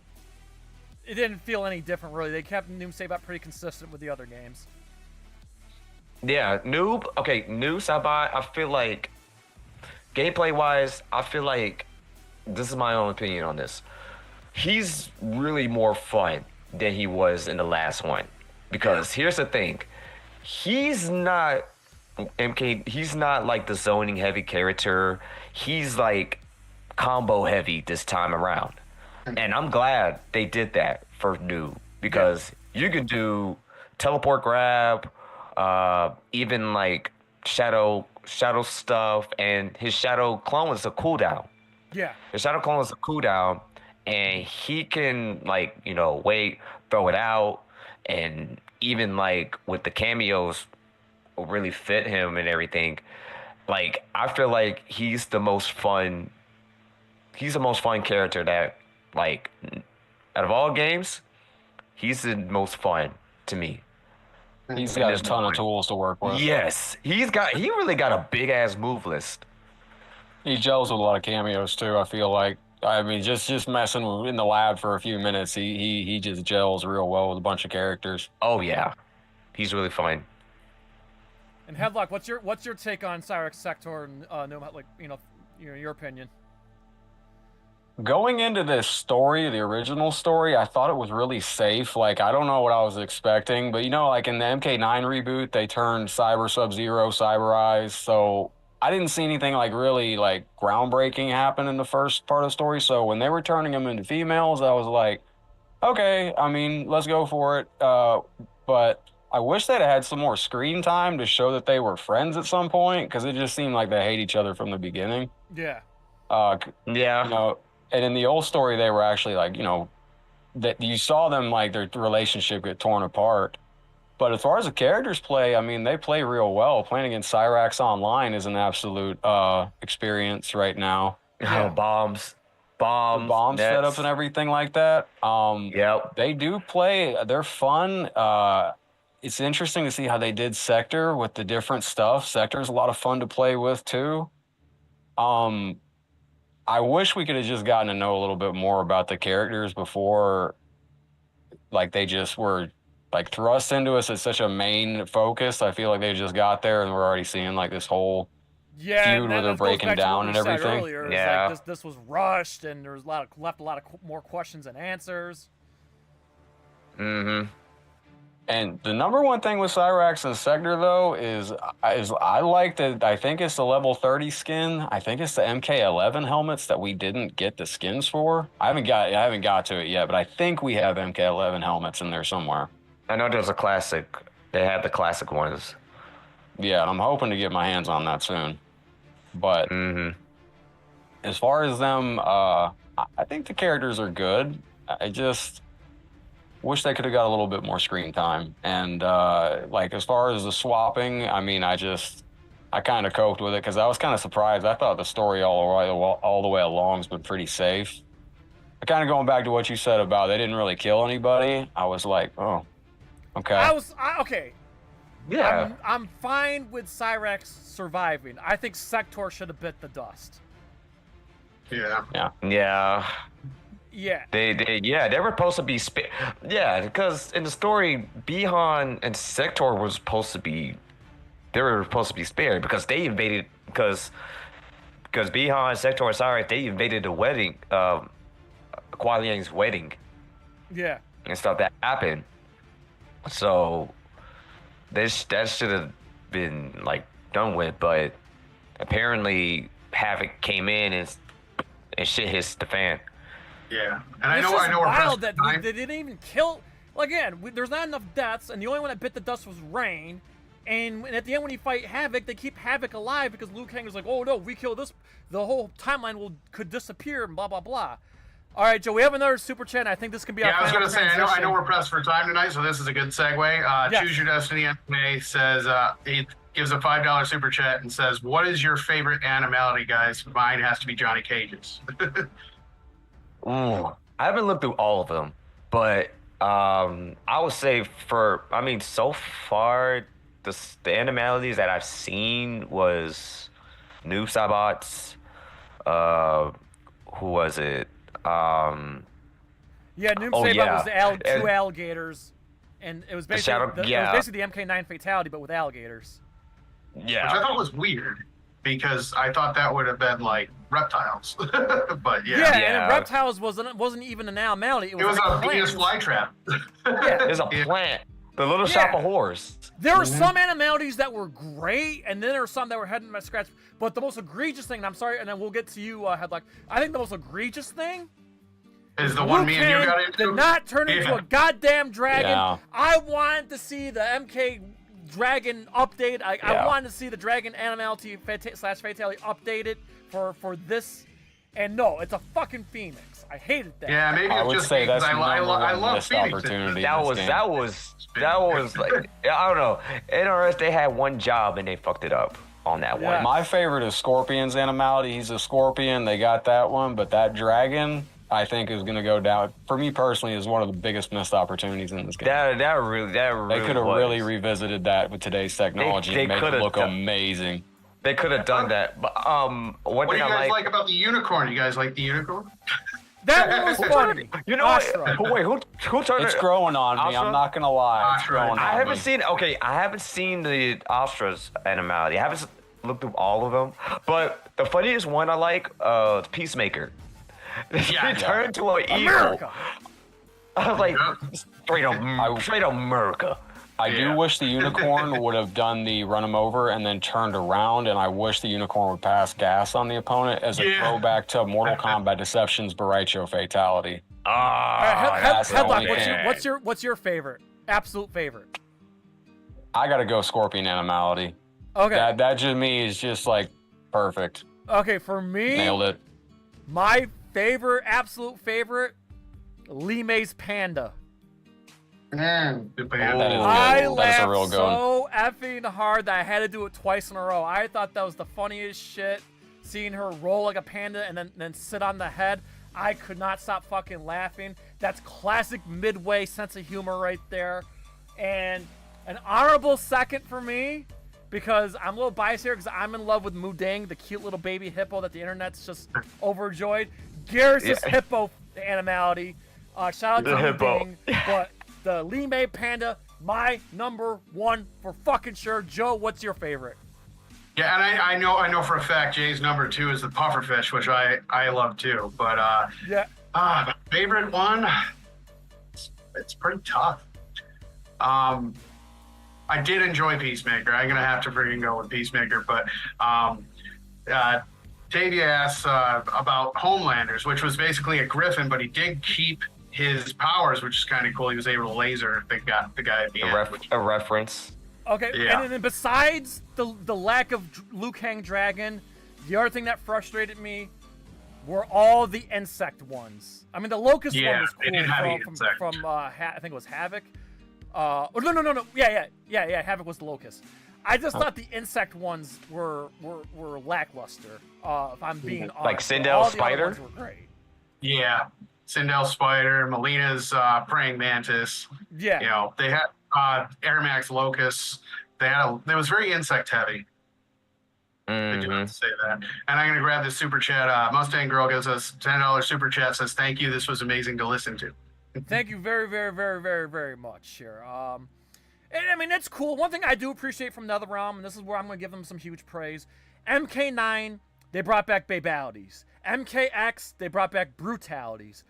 [SPEAKER 2] It didn't feel any different, really. They kept Noom Saibot pretty consistent with the other games.
[SPEAKER 13] Yeah, Noob Saibot, I feel like, gameplay-wise, I feel like, this is my own opinion on this, he's really more fun than he was in the last one. Because here's the thing, he's not like the zoning-heavy character. He's like combo-heavy this time around. And I'm glad they did that for Noob, because you can do teleport grab, even like shadow stuff, and his shadow clone is a cooldown.
[SPEAKER 2] Yeah.
[SPEAKER 13] His shadow clone is a cooldown, and he can like, wait, throw it out, and even like with the cameos will really fit him and everything. Like I feel like he's the most fun character that, like, out of all games, he's the most fun to me.
[SPEAKER 14] He's got a ton of tools to work with.
[SPEAKER 13] Yes, he really got a big ass move list.
[SPEAKER 14] He gels with a lot of cameos too. I feel like, I mean, just messing in the lab for a few minutes, he just gels real well with a bunch of characters.
[SPEAKER 13] Oh yeah, he's really fun.
[SPEAKER 2] And Headlock, what's your take on Cyrax, Sector, and Noom? Like, your opinion.
[SPEAKER 14] Going into this story, the original story, I thought it was really safe. Like, I don't know what I was expecting, but like in the MK9 reboot, they turned Cyber Sub-Zero, Cyber Eyes. So I didn't see anything like really like groundbreaking happen in the first part of the story. So when they were turning them into females, I was like, okay, I mean, let's go for it. But I wish they'd had some more screen time to show that they were friends at some point, because it just seemed like they hate each other from the beginning.
[SPEAKER 2] Yeah.
[SPEAKER 14] Yeah. And in the old story, they were actually like, that you saw them like their relationship get torn apart. But as far as the characters play, I mean, they play real well. Playing against Cyrax online is an absolute experience right now.
[SPEAKER 13] Yeah. Bombs
[SPEAKER 14] setups and everything like that.
[SPEAKER 13] Yep.
[SPEAKER 14] They do play. They're fun. It's interesting to see how they did Sector with the different stuff. Sector's a lot of fun to play with too. I wish we could have just gotten to know a little bit more about the characters before, like, they just were like thrust into us as such a main focus. I feel like they just got there and we're already seeing like this whole feud where they're breaking down and everything.
[SPEAKER 2] Earlier,
[SPEAKER 14] yeah,
[SPEAKER 2] like, this was rushed, and there was left a lot of more questions than answers.
[SPEAKER 13] Mm-hmm.
[SPEAKER 14] And the number one thing with Cyrax and Sector though is I like that. I think it's the level 30 skin. I think it's the MK11 helmets that we didn't get the skins for. I haven't got to it yet, but I think we have MK11 helmets in there somewhere.
[SPEAKER 13] I know there's a classic. They have the classic ones.
[SPEAKER 14] Yeah, and I'm hoping to get my hands on that soon. But as far as them, I think the characters are good. I just wish they could have got a little bit more screen time. And like as far as the swapping, I mean, I kind of coped with it because I was kind of surprised. I thought the story all the way along has been pretty safe. Kind of going back to what you said about they didn't really kill anybody. I was like, oh, okay.
[SPEAKER 2] Okay.
[SPEAKER 13] Yeah.
[SPEAKER 2] I'm fine with Cyrax surviving. I think Sector should have bit the dust.
[SPEAKER 3] Yeah.
[SPEAKER 13] They were supposed to be because in the story, Bihan and Sector were supposed to be spared because they invaded because Bihan, Sector, and Cyrax, they invaded the wedding, Kuai Liang's wedding.
[SPEAKER 2] Yeah.
[SPEAKER 13] And stuff that happened. So that should have been like done with, but apparently Havoc came in and shit hits the fan.
[SPEAKER 3] Yeah, and I know
[SPEAKER 2] we're wild that they didn't even kill. Well, again, there's not enough deaths, and the only one that bit the dust was Rain. And at the end, when you fight Havoc, they keep Havoc alive because Liu Kang is like, "Oh no, we kill this, the whole timeline could disappear," and blah blah blah. All right, Joe, we have another super chat. And I think this can be our
[SPEAKER 3] I was
[SPEAKER 2] final
[SPEAKER 3] going to say, I know we're pressed for time tonight, so this is a good segue.
[SPEAKER 2] Yes.
[SPEAKER 3] Choose Your Destiny MMA says, he gives a $5 super chat and says, what is your favorite Animality, guys? Mine has to be Johnny Cage's.
[SPEAKER 13] Ooh, I haven't looked through all of them, but I would say so far, the Animalities that I've seen was Noob Saibot's, who was it?
[SPEAKER 2] Noob Saibot was the two alligators, and it was basically it was basically the MK9 fatality, but with alligators.
[SPEAKER 13] Yeah,
[SPEAKER 3] which I thought was weird because I thought that would have been like reptiles, but
[SPEAKER 2] and reptiles wasn't even an animality. It was
[SPEAKER 3] a Venus flytrap.
[SPEAKER 2] Yeah,
[SPEAKER 13] it's a plant. The Little Shop of Horrors.
[SPEAKER 2] There were some animalities that were great, and then there were some that were heading by scratch. But the most egregious thing, and I'm sorry, and then we'll get to you, Headlock. I think the most egregious thing
[SPEAKER 3] is the one me and you got into.
[SPEAKER 2] Did not turn into a goddamn dragon. Yeah. I wanted to see the MK Dragon update. I wanted to see the Dragon Animality / Fatality updated for this. And no, it's a fucking Phoenix. I hated that.
[SPEAKER 3] Yeah, maybe
[SPEAKER 14] I would say that's
[SPEAKER 3] I love Phoenix.
[SPEAKER 14] Opportunity.
[SPEAKER 13] That was like, I don't know. NRS, they had one job and they fucked it up on that one.
[SPEAKER 14] My favorite is Scorpion's Animality. He's a scorpion. They got that one, but that dragon, I think, is going to go down. For me personally, is one of the biggest missed opportunities in this game.
[SPEAKER 13] That really
[SPEAKER 14] they could have really revisited that with today's technology and made it look amazing.
[SPEAKER 13] They could have done that, but
[SPEAKER 3] what do you guys like about the unicorn? You guys like the unicorn?
[SPEAKER 2] That one was funny.
[SPEAKER 13] You know what? Wait, who turned it?
[SPEAKER 14] It's growing on me. I'm not gonna lie. It's growing on me.
[SPEAKER 13] I haven't seen the Astra's Animality. I haven't looked through all of them, but the funniest one I like, Peacemaker. He turned to an eagle.
[SPEAKER 2] America.
[SPEAKER 13] I was like, straight up America.
[SPEAKER 14] I do wish the unicorn would have done the run him over and then turned around, and I wish the unicorn would pass gas on the opponent as a throwback to Mortal Kombat Deception's Baraicho fatality.
[SPEAKER 2] Headlock, what's your favorite? Absolute favorite?
[SPEAKER 14] I gotta go Scorpion Animality.
[SPEAKER 2] Okay.
[SPEAKER 14] That to me is just like perfect.
[SPEAKER 2] Okay, for me,
[SPEAKER 14] nailed it.
[SPEAKER 2] My absolute favorite, Li Mei's Panda. I laughed so effing hard that I had to do it twice in a row. I thought that was the funniest shit. Seeing her roll like a panda and then sit on the head. I could not stop fucking laughing. That's classic Midway sense of humor right there. And an honorable second for me, because I'm a little biased here because I'm in love with Mudang, the cute little baby hippo that the internet's just overjoyed. Garrus' hippo Animality. Shout out to Mudang. But the Li Mei Panda, my number one for fucking sure. Joe, what's your favorite?
[SPEAKER 3] Yeah, and I know for a fact Jay's number 2 is the pufferfish, which I love too. But my favorite one, it's pretty tough. I did enjoy Peacemaker. I'm gonna have to freaking go with Peacemaker, but Tavia asks about Homelanders, which was basically a Griffin, but he did keep his powers, which is kind of cool. He was able to laser the guy at the end.
[SPEAKER 13] A reference.
[SPEAKER 2] Okay,
[SPEAKER 3] Yeah.
[SPEAKER 2] and then besides the lack of Liu Kang Dragon, the other thing that frustrated me were all the insect ones. I mean, the Locust one was
[SPEAKER 3] they did have the
[SPEAKER 2] cool
[SPEAKER 3] insect.
[SPEAKER 2] from I think it was Havoc. No. Yeah, Havoc was the Locust. I just thought the insect ones were lackluster. If I'm being honest.
[SPEAKER 13] Like Sindel
[SPEAKER 2] All the other
[SPEAKER 13] Spider?
[SPEAKER 2] ones were great.
[SPEAKER 3] Yeah, Sindel Spider, Melina's praying mantis.
[SPEAKER 2] Yeah.
[SPEAKER 3] You know, they had Airmax Locust. It was very insect heavy. I do have to say that. And I'm going to grab this super chat. Mustang Girl gives us $10 super chat, says, thank you. This was amazing to listen to.
[SPEAKER 2] Thank you very, very, very, very, very much here. And, I mean, it's cool. One thing I do appreciate from NetherRealm, and this is where I'm going to give them some huge praise. MK9, they brought back babalities. MKX, they brought back brutalities.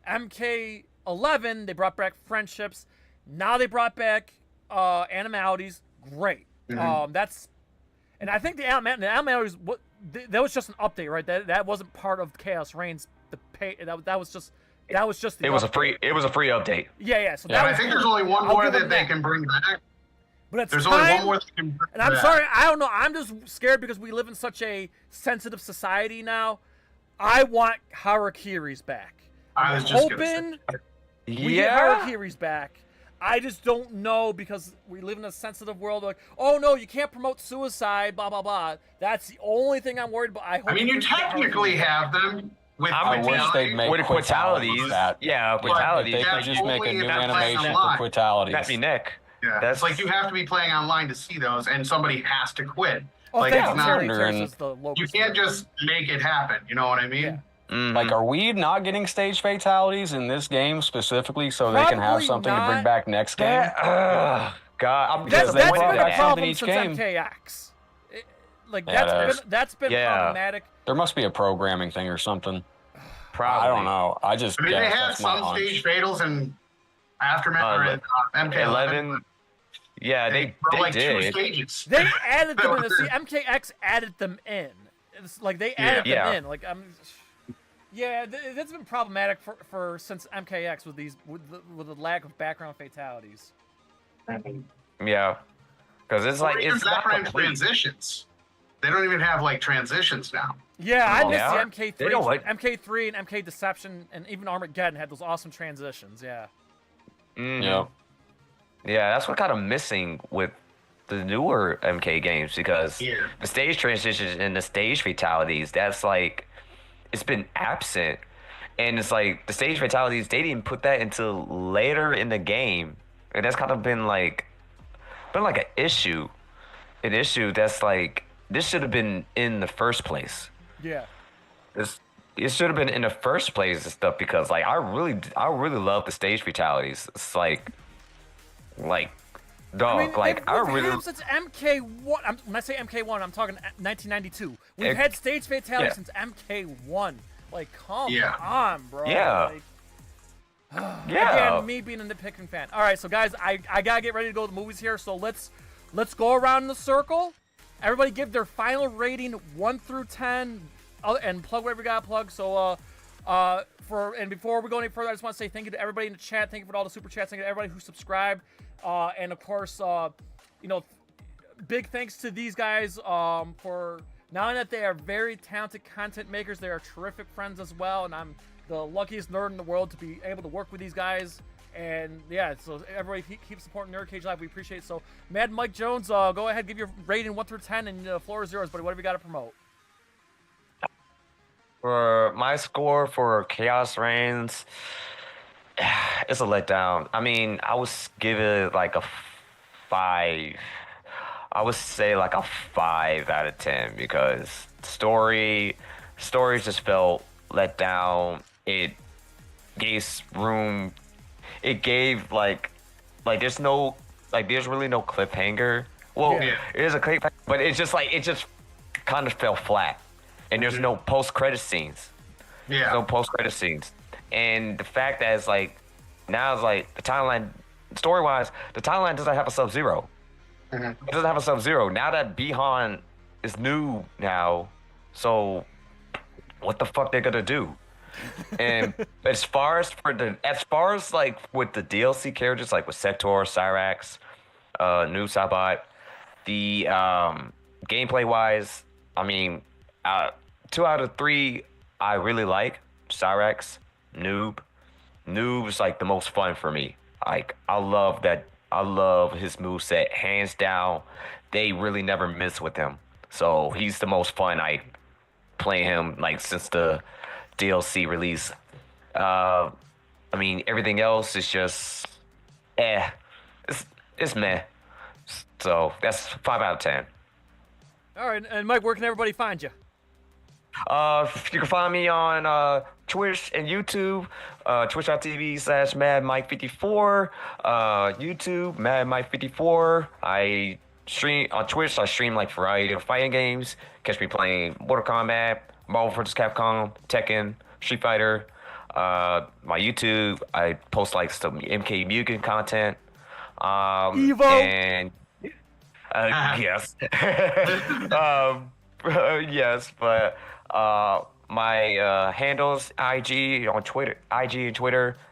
[SPEAKER 2] MK11, they brought back friendships. Now they brought back animalities. Great. And I think the animalities, that was just an update, right? That wasn't part of Chaos Reigns. That was just the
[SPEAKER 13] It was
[SPEAKER 2] update.
[SPEAKER 13] a free update.
[SPEAKER 2] Yeah. So
[SPEAKER 3] I think there's only one more that they can bring back.
[SPEAKER 2] But
[SPEAKER 3] there's only one more they can bring
[SPEAKER 2] and I'm
[SPEAKER 3] back.
[SPEAKER 2] sorry, I don't know. I'm just scared because we live in such a sensitive society now. I want Harakiris back.
[SPEAKER 3] I was just gonna say.
[SPEAKER 2] We get Harakiris back. I just don't know because we live in a sensitive world. Like, oh no, you can't promote suicide, blah blah blah. That's the only thing I'm worried about.
[SPEAKER 3] I mean, you technically have them with
[SPEAKER 14] I wish they'd make
[SPEAKER 13] with
[SPEAKER 14] Quitalities.
[SPEAKER 13] Quitalities. Yeah, Quitalities.
[SPEAKER 14] They could just make a new
[SPEAKER 3] that's
[SPEAKER 14] animation
[SPEAKER 3] online.
[SPEAKER 14] for Quitalities.
[SPEAKER 13] That'd be Nick.
[SPEAKER 3] Yeah, that's like you have to be playing online to see those, and somebody has to quit.
[SPEAKER 2] Oh,
[SPEAKER 3] Like
[SPEAKER 2] thank
[SPEAKER 3] it's
[SPEAKER 2] you,
[SPEAKER 3] not.
[SPEAKER 2] Charlie
[SPEAKER 14] Turner
[SPEAKER 2] Terrace is the local
[SPEAKER 3] You can't
[SPEAKER 2] store.
[SPEAKER 3] just make it happen. You know what I mean?
[SPEAKER 2] Yeah.
[SPEAKER 14] Like, are we not getting stage fatalities in this game specifically so they can have
[SPEAKER 2] Probably
[SPEAKER 14] something to
[SPEAKER 2] not.
[SPEAKER 14] bring back next game?
[SPEAKER 13] God,
[SPEAKER 2] That's
[SPEAKER 14] they
[SPEAKER 2] been
[SPEAKER 14] brought
[SPEAKER 2] a
[SPEAKER 14] back something
[SPEAKER 2] problem
[SPEAKER 14] each
[SPEAKER 2] since
[SPEAKER 14] game.
[SPEAKER 2] MKX.
[SPEAKER 14] Yeah,
[SPEAKER 2] That's been problematic.
[SPEAKER 14] There must be a programming thing or something.
[SPEAKER 13] Probably.
[SPEAKER 14] I don't know. I just
[SPEAKER 3] I mean,
[SPEAKER 14] guess
[SPEAKER 3] they had
[SPEAKER 14] that's my
[SPEAKER 3] some
[SPEAKER 14] hunch.
[SPEAKER 3] stage fatals in Aftermath or in MK11.
[SPEAKER 13] Yeah, they
[SPEAKER 3] like two
[SPEAKER 13] did.
[SPEAKER 3] stages.
[SPEAKER 2] They added them in. See, MKX added them in. It's like they added them in. Like that's been problematic for since MKX with the lack of background fatalities.
[SPEAKER 13] Yeah, because it's like
[SPEAKER 3] Even
[SPEAKER 13] it's not
[SPEAKER 3] background
[SPEAKER 13] complete.
[SPEAKER 3] transitions. They don't even have like transitions now.
[SPEAKER 2] Yeah, I miss
[SPEAKER 13] Yeah.
[SPEAKER 2] the MK3.
[SPEAKER 13] They don't like-
[SPEAKER 2] MK3 and MK Deception and even Armageddon had those awesome transitions. Yeah.
[SPEAKER 14] Yeah.
[SPEAKER 13] Yeah, that's what kind of missing with the newer MK games because the stage transitions and the stage fatalities, that's like, it's been absent. And it's like the stage fatalities, they didn't put that until later in the game. And that's kind of been like an issue. An issue that's like, this should have been in the first place.
[SPEAKER 2] Yeah.
[SPEAKER 13] It should have been in the first place and stuff because like I really love the stage fatalities. It's like dog,
[SPEAKER 2] I mean,
[SPEAKER 13] like I
[SPEAKER 2] we've
[SPEAKER 13] really
[SPEAKER 2] had since MK1. When I say MK1, I'm talking 1992. We've
[SPEAKER 13] It-
[SPEAKER 2] had stage fatalities
[SPEAKER 13] yeah.
[SPEAKER 2] since MK1. Like, come
[SPEAKER 13] Yeah.
[SPEAKER 2] on, bro.
[SPEAKER 13] Yeah.
[SPEAKER 2] Like,
[SPEAKER 13] Yeah.
[SPEAKER 2] Again, me being a nitpicking fan. All right, so guys, I gotta get ready to go to the movies here. So let's go around in the circle. Everybody give their final rating 1 through 10, and plug whatever you gotta plug. So before we go any further, I just want to say thank you to everybody in the chat. Thank you for all the super chats. Thank you to everybody who subscribed. And of course, big thanks to these guys for not only that they are very talented content makers, they are terrific friends as well. And I'm the luckiest nerd in the world to be able to work with these guys. And yeah, so everybody keep supporting NerdCage Live. We appreciate it. So, Mad Mike Jones, go ahead, give your rating 1 through 10, and the floor is yours, buddy. Whatever you got to promote.
[SPEAKER 13] For my score for Chaos Reigns, it's a letdown. I mean, I would give it like a 5. I would say like a 5 out of 10 because story just felt let down. It gave room. It gave like there's really no cliffhanger. Well,
[SPEAKER 3] Yeah.
[SPEAKER 13] it is a cliffhanger, but it just kind of fell flat. And there's no post-credit scenes.
[SPEAKER 3] Yeah.
[SPEAKER 13] No post-credit scenes. And the fact that it's like, now it's like, the timeline story-wise, the timeline doesn't have a Sub-Zero. It doesn't have a Sub-Zero. Now that Bihan is new now, so what the fuck they're gonna do? And as far as like with the DLC characters, like with Sector, Cyrax, Noob Saibot, the gameplay-wise, I mean, 2 out of 3 I really like. Cyrax, Noob. Noob's like the most fun for me. Like, I love his moveset, hands down. They really never miss with him. So he's the most fun. I play him like since the DLC release. I mean, everything else is just it's meh. So that's 5 out of 10.
[SPEAKER 2] All right, and Mike, where can everybody find you?
[SPEAKER 13] You can find me on Twitch and YouTube, twitch.tv/MadMike54, YouTube, MadMike54. I stream on Twitch, I stream like variety of fighting games. Catch me playing Mortal Kombat, Marvel vs. Capcom, Tekken, Street Fighter. My YouTube, I post like some MK Mugen content.
[SPEAKER 2] Evo!
[SPEAKER 13] And yes. Yes, but my handles IG and Twitter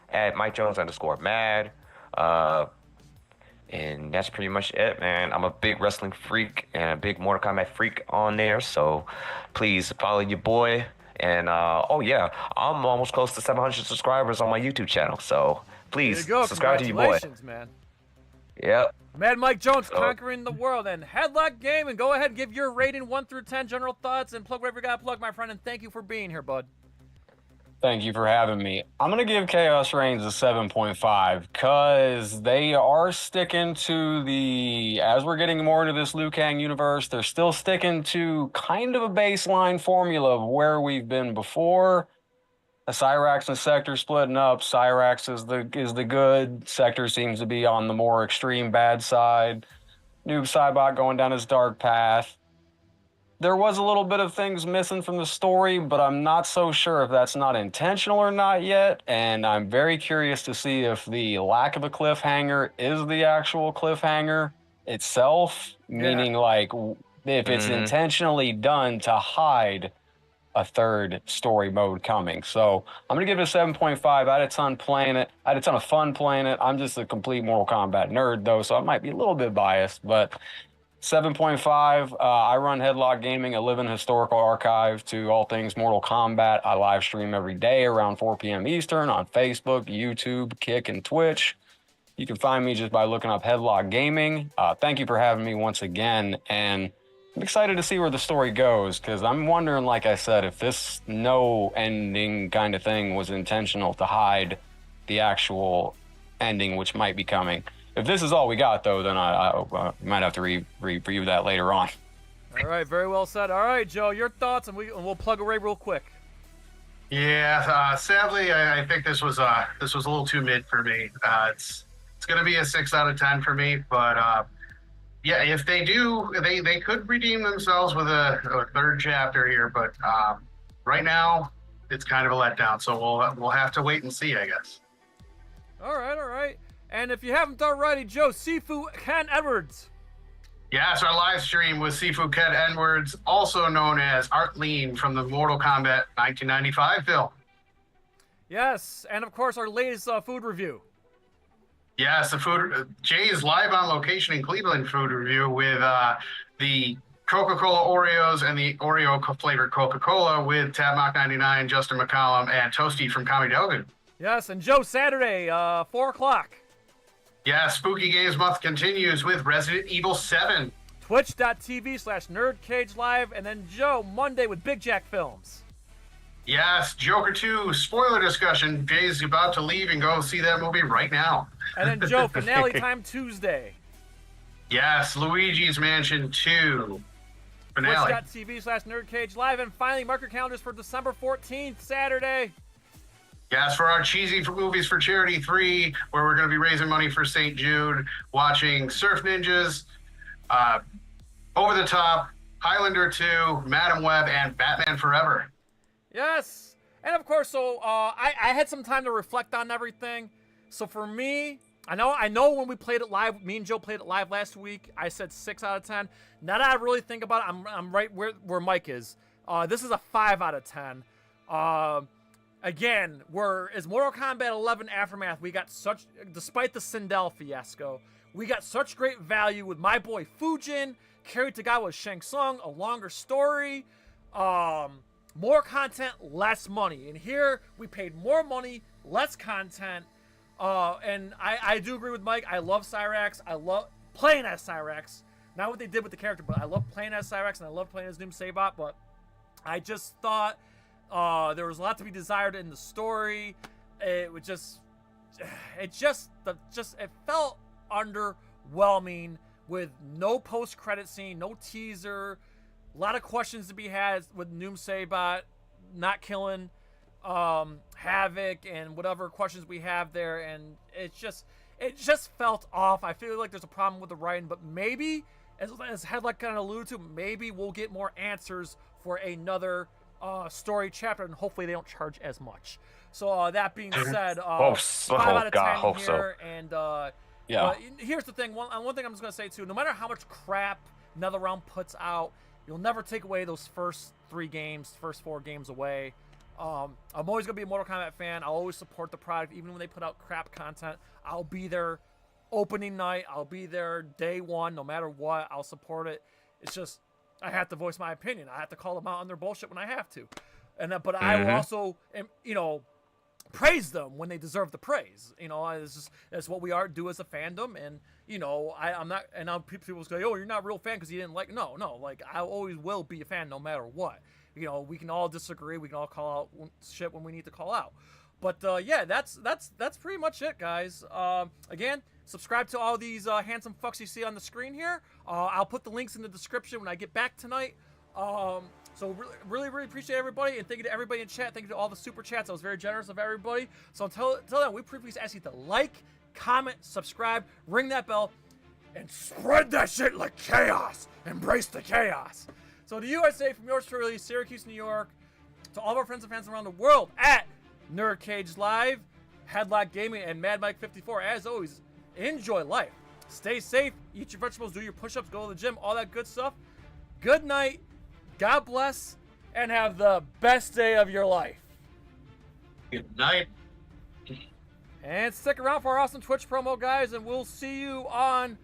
[SPEAKER 13] at MikeJones_mad. And that's pretty much it, man. I'm a big wrestling freak and a big Mortal Kombat freak on there, so please follow your boy. And oh yeah, I'm almost close to 700 subscribers on my YouTube channel, so please subscribe to your boy.
[SPEAKER 2] Congratulations, man.
[SPEAKER 13] Yep.
[SPEAKER 2] Mad Mike Jones conquering the world. And Headlocked Gaming, go ahead and give your rating 1 through 10, general thoughts, and plug whatever you got to plug, my friend. And thank you for being here, bud.
[SPEAKER 14] Thank you for having me. I'm going to give Chaos Reigns a 7.5 because they are sticking to as we're getting more into this Liu Kang universe, they're still sticking to kind of a baseline formula of where we've been before. Cyrax and Sector splitting up. Cyrax is the good. Sector seems to be on the more extreme bad side. Noob Saibot going down his dark path. There was a little bit of things missing from the story, but I'm not so sure if that's not intentional or not yet. And I'm very curious to see if the lack of a cliffhanger is the actual cliffhanger itself. Meaning, like, if it's intentionally done to hide a third story mode coming. So I'm going to give it a 7.5. I had a ton playing it. I had a ton of fun playing it. I'm just a complete Mortal Kombat nerd, though, so I might be a little bit biased, but 7.5. I run Headlocked Gaming, a living historical archive to all things Mortal Kombat. I live stream every day around 4 p.m. Eastern on Facebook, YouTube, Kick, and Twitch. You can find me just by looking up Headlocked Gaming. Thank you for having me once again, and I'm excited to see where the story goes, because I'm wondering, like I said, if this no ending kind of thing was intentional to hide the actual ending, which might be coming. If this is all we got, though, then I might have to review that later on.
[SPEAKER 2] All right, very well said. All right, Joe, your thoughts, and we'll plug away real quick.
[SPEAKER 3] Yeah, sadly, I think this was a little too mid for me. It's going to be a 6 out of 10 for me, but yeah, if they do, they could redeem themselves with a third chapter here, but right now it's kind of a letdown. So we'll have to wait and see, I guess.
[SPEAKER 2] All right. And if you haven't already, Joe, Sifu Ken Edwards.
[SPEAKER 3] Yes, our live stream with Sifu Ken Edwards, also known as Art Lean from the Mortal Kombat 1995 film.
[SPEAKER 2] Yes, and of course our latest food review.
[SPEAKER 3] Yes, the food. Jay is live on location in Cleveland food review with the Coca-Cola Oreos and the Oreo flavored Coca-Cola with Tabmock99, Justin McCollum, and Toasty from Kami Dogan.
[SPEAKER 2] Yes, and Joe, Saturday, 4 o'clock.
[SPEAKER 3] Yeah, Spooky Games Month continues with Resident Evil 7.
[SPEAKER 2] Twitch.tv/NerdCage Live, and then Joe, Monday with Big Jack Films.
[SPEAKER 3] Yes, Joker 2 spoiler discussion. Jay's about to leave and go see that movie right now.
[SPEAKER 2] And then Joe, finale time Tuesday.
[SPEAKER 3] Yes, Luigi's Mansion 2 finale.
[SPEAKER 2] Twitch.tv/NerdCage Live, and finally mark your calendars for December 14th, Saturday.
[SPEAKER 3] Yes, for our Cheesy Movies for Charity 3, where we're going to be raising money for St. Jude, watching Surf Ninjas, Over the Top, Highlander 2, Madam Web, and Batman Forever.
[SPEAKER 2] Yes. And of course, so I had some time to reflect on everything. So for me, I know when we played it live, me and Joe played it live last week, I said 6 out of 10. Now that I really think about it, I'm right where Mike is. This is a 5 out of 10. Again, as Mortal Kombat 11 Aftermath, we got such, despite the Sindel fiasco, we got such great value with my boy Fujin, Kerry Tagawa Shang Tsung, a longer story, more content, less money. And here, we paid more money, less content. And I do agree with Mike. I love Cyrax. I love playing as Cyrax. Not what they did with the character, but I love playing as Cyrax, and I love playing as Doom Saibot. But I just thought there was a lot to be desired in the story. It felt underwhelming with no post-credit scene, no teaser, a lot of questions to be had with Doom Saibot not killing Havoc and whatever questions we have there, and it just felt off. I feel like there's a problem with the writing, but maybe, as Headlocked kind of alluded to, maybe we'll get more answers for another story chapter, and hopefully they don't charge as much. So that being said, 5 out of 10 here, and
[SPEAKER 14] yeah.
[SPEAKER 2] Here's the thing. One thing I'm just gonna say too: no matter how much crap NetherRealm puts out, you'll never take away those first 4 games away. I'm always going to be a Mortal Kombat fan. I'll always support the product, even when they put out crap content. I'll be there opening night. I'll be there day one, no matter what. I'll support it. It's just, I have to voice my opinion. I have to call them out on their bullshit when I have to. But I will also, praise them when they deserve the praise. That's what we do as a fandom. And, I'm not, and now people say, oh, you're not a real fan because you didn't like, no, like, I always will be a fan no matter what. We can all disagree. We can all call out shit when we need to call out. But yeah, that's pretty much it, guys. Again, subscribe to all these handsome fucks you see on the screen here. I'll put the links in the description when I get back tonight. So really appreciate everybody, and thank you to everybody in chat. Thank you to all the super chats. I was very generous of everybody. So until then, we please ask you to like, comment, subscribe, ring that bell, and spread that shit like chaos. Embrace the chaos. So to you, I say from yours truly, Syracuse, New York, to all of our friends and fans around the world at NerdCage Live, Headlocked Gaming, and MadMike54, as always, enjoy life. Stay safe, eat your vegetables, do your push-ups, go to the gym, all that good stuff. Good night, God bless, and have the best day of your life.
[SPEAKER 3] Good night.
[SPEAKER 2] And stick around for our awesome Twitch promo, guys, and we'll see you on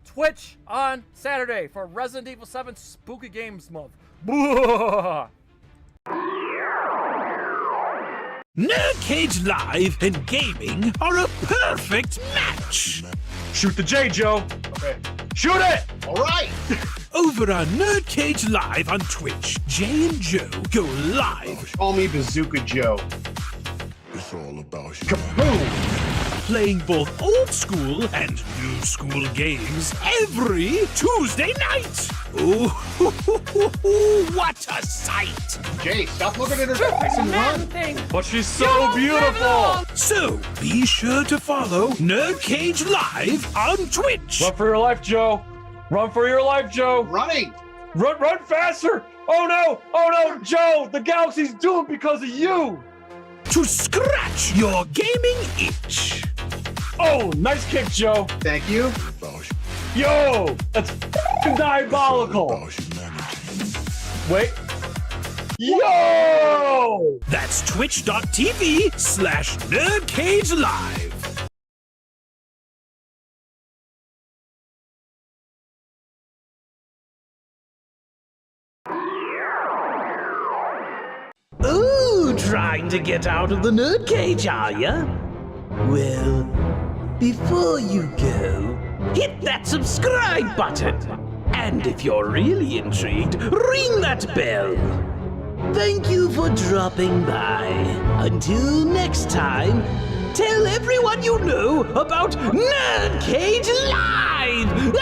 [SPEAKER 2] Twitch on Saturday for Resident Evil 7 Spooky Games Month.
[SPEAKER 7] NerdCage Live and gaming are a perfect match.
[SPEAKER 8] Shoot the J, Joe. Okay. Shoot it! All right!
[SPEAKER 7] Over on NerdCage Live on Twitch, Jay and Joe go live.
[SPEAKER 8] Call me Bazooka Joe. It's all about you. Kaboom!
[SPEAKER 7] Playing both old school and new school games every Tuesday night. Ooh, what a sight!
[SPEAKER 8] Jay, stop looking at her face and run.
[SPEAKER 2] But she's so beautiful.
[SPEAKER 7] So be sure to follow NerdCage Live on Twitch.
[SPEAKER 2] Run for your life, Joe. Run for your life, Joe.
[SPEAKER 8] Running.
[SPEAKER 2] Run faster. Oh no, Joe. The galaxy's doomed because of you.
[SPEAKER 7] To scratch your gaming itch.
[SPEAKER 2] Oh, nice kick, Joe.
[SPEAKER 8] Thank you.
[SPEAKER 2] Yo, that's diabolical. Wait. Yo!
[SPEAKER 7] That's twitch.tv/NerdCage Live.
[SPEAKER 15] Ooh, trying to get out of the nerd cage, are ya? Well, before you go, hit that subscribe button. And if you're really intrigued, ring that bell. Thank you for dropping by. Until next time, tell everyone you know about NerdCage Live!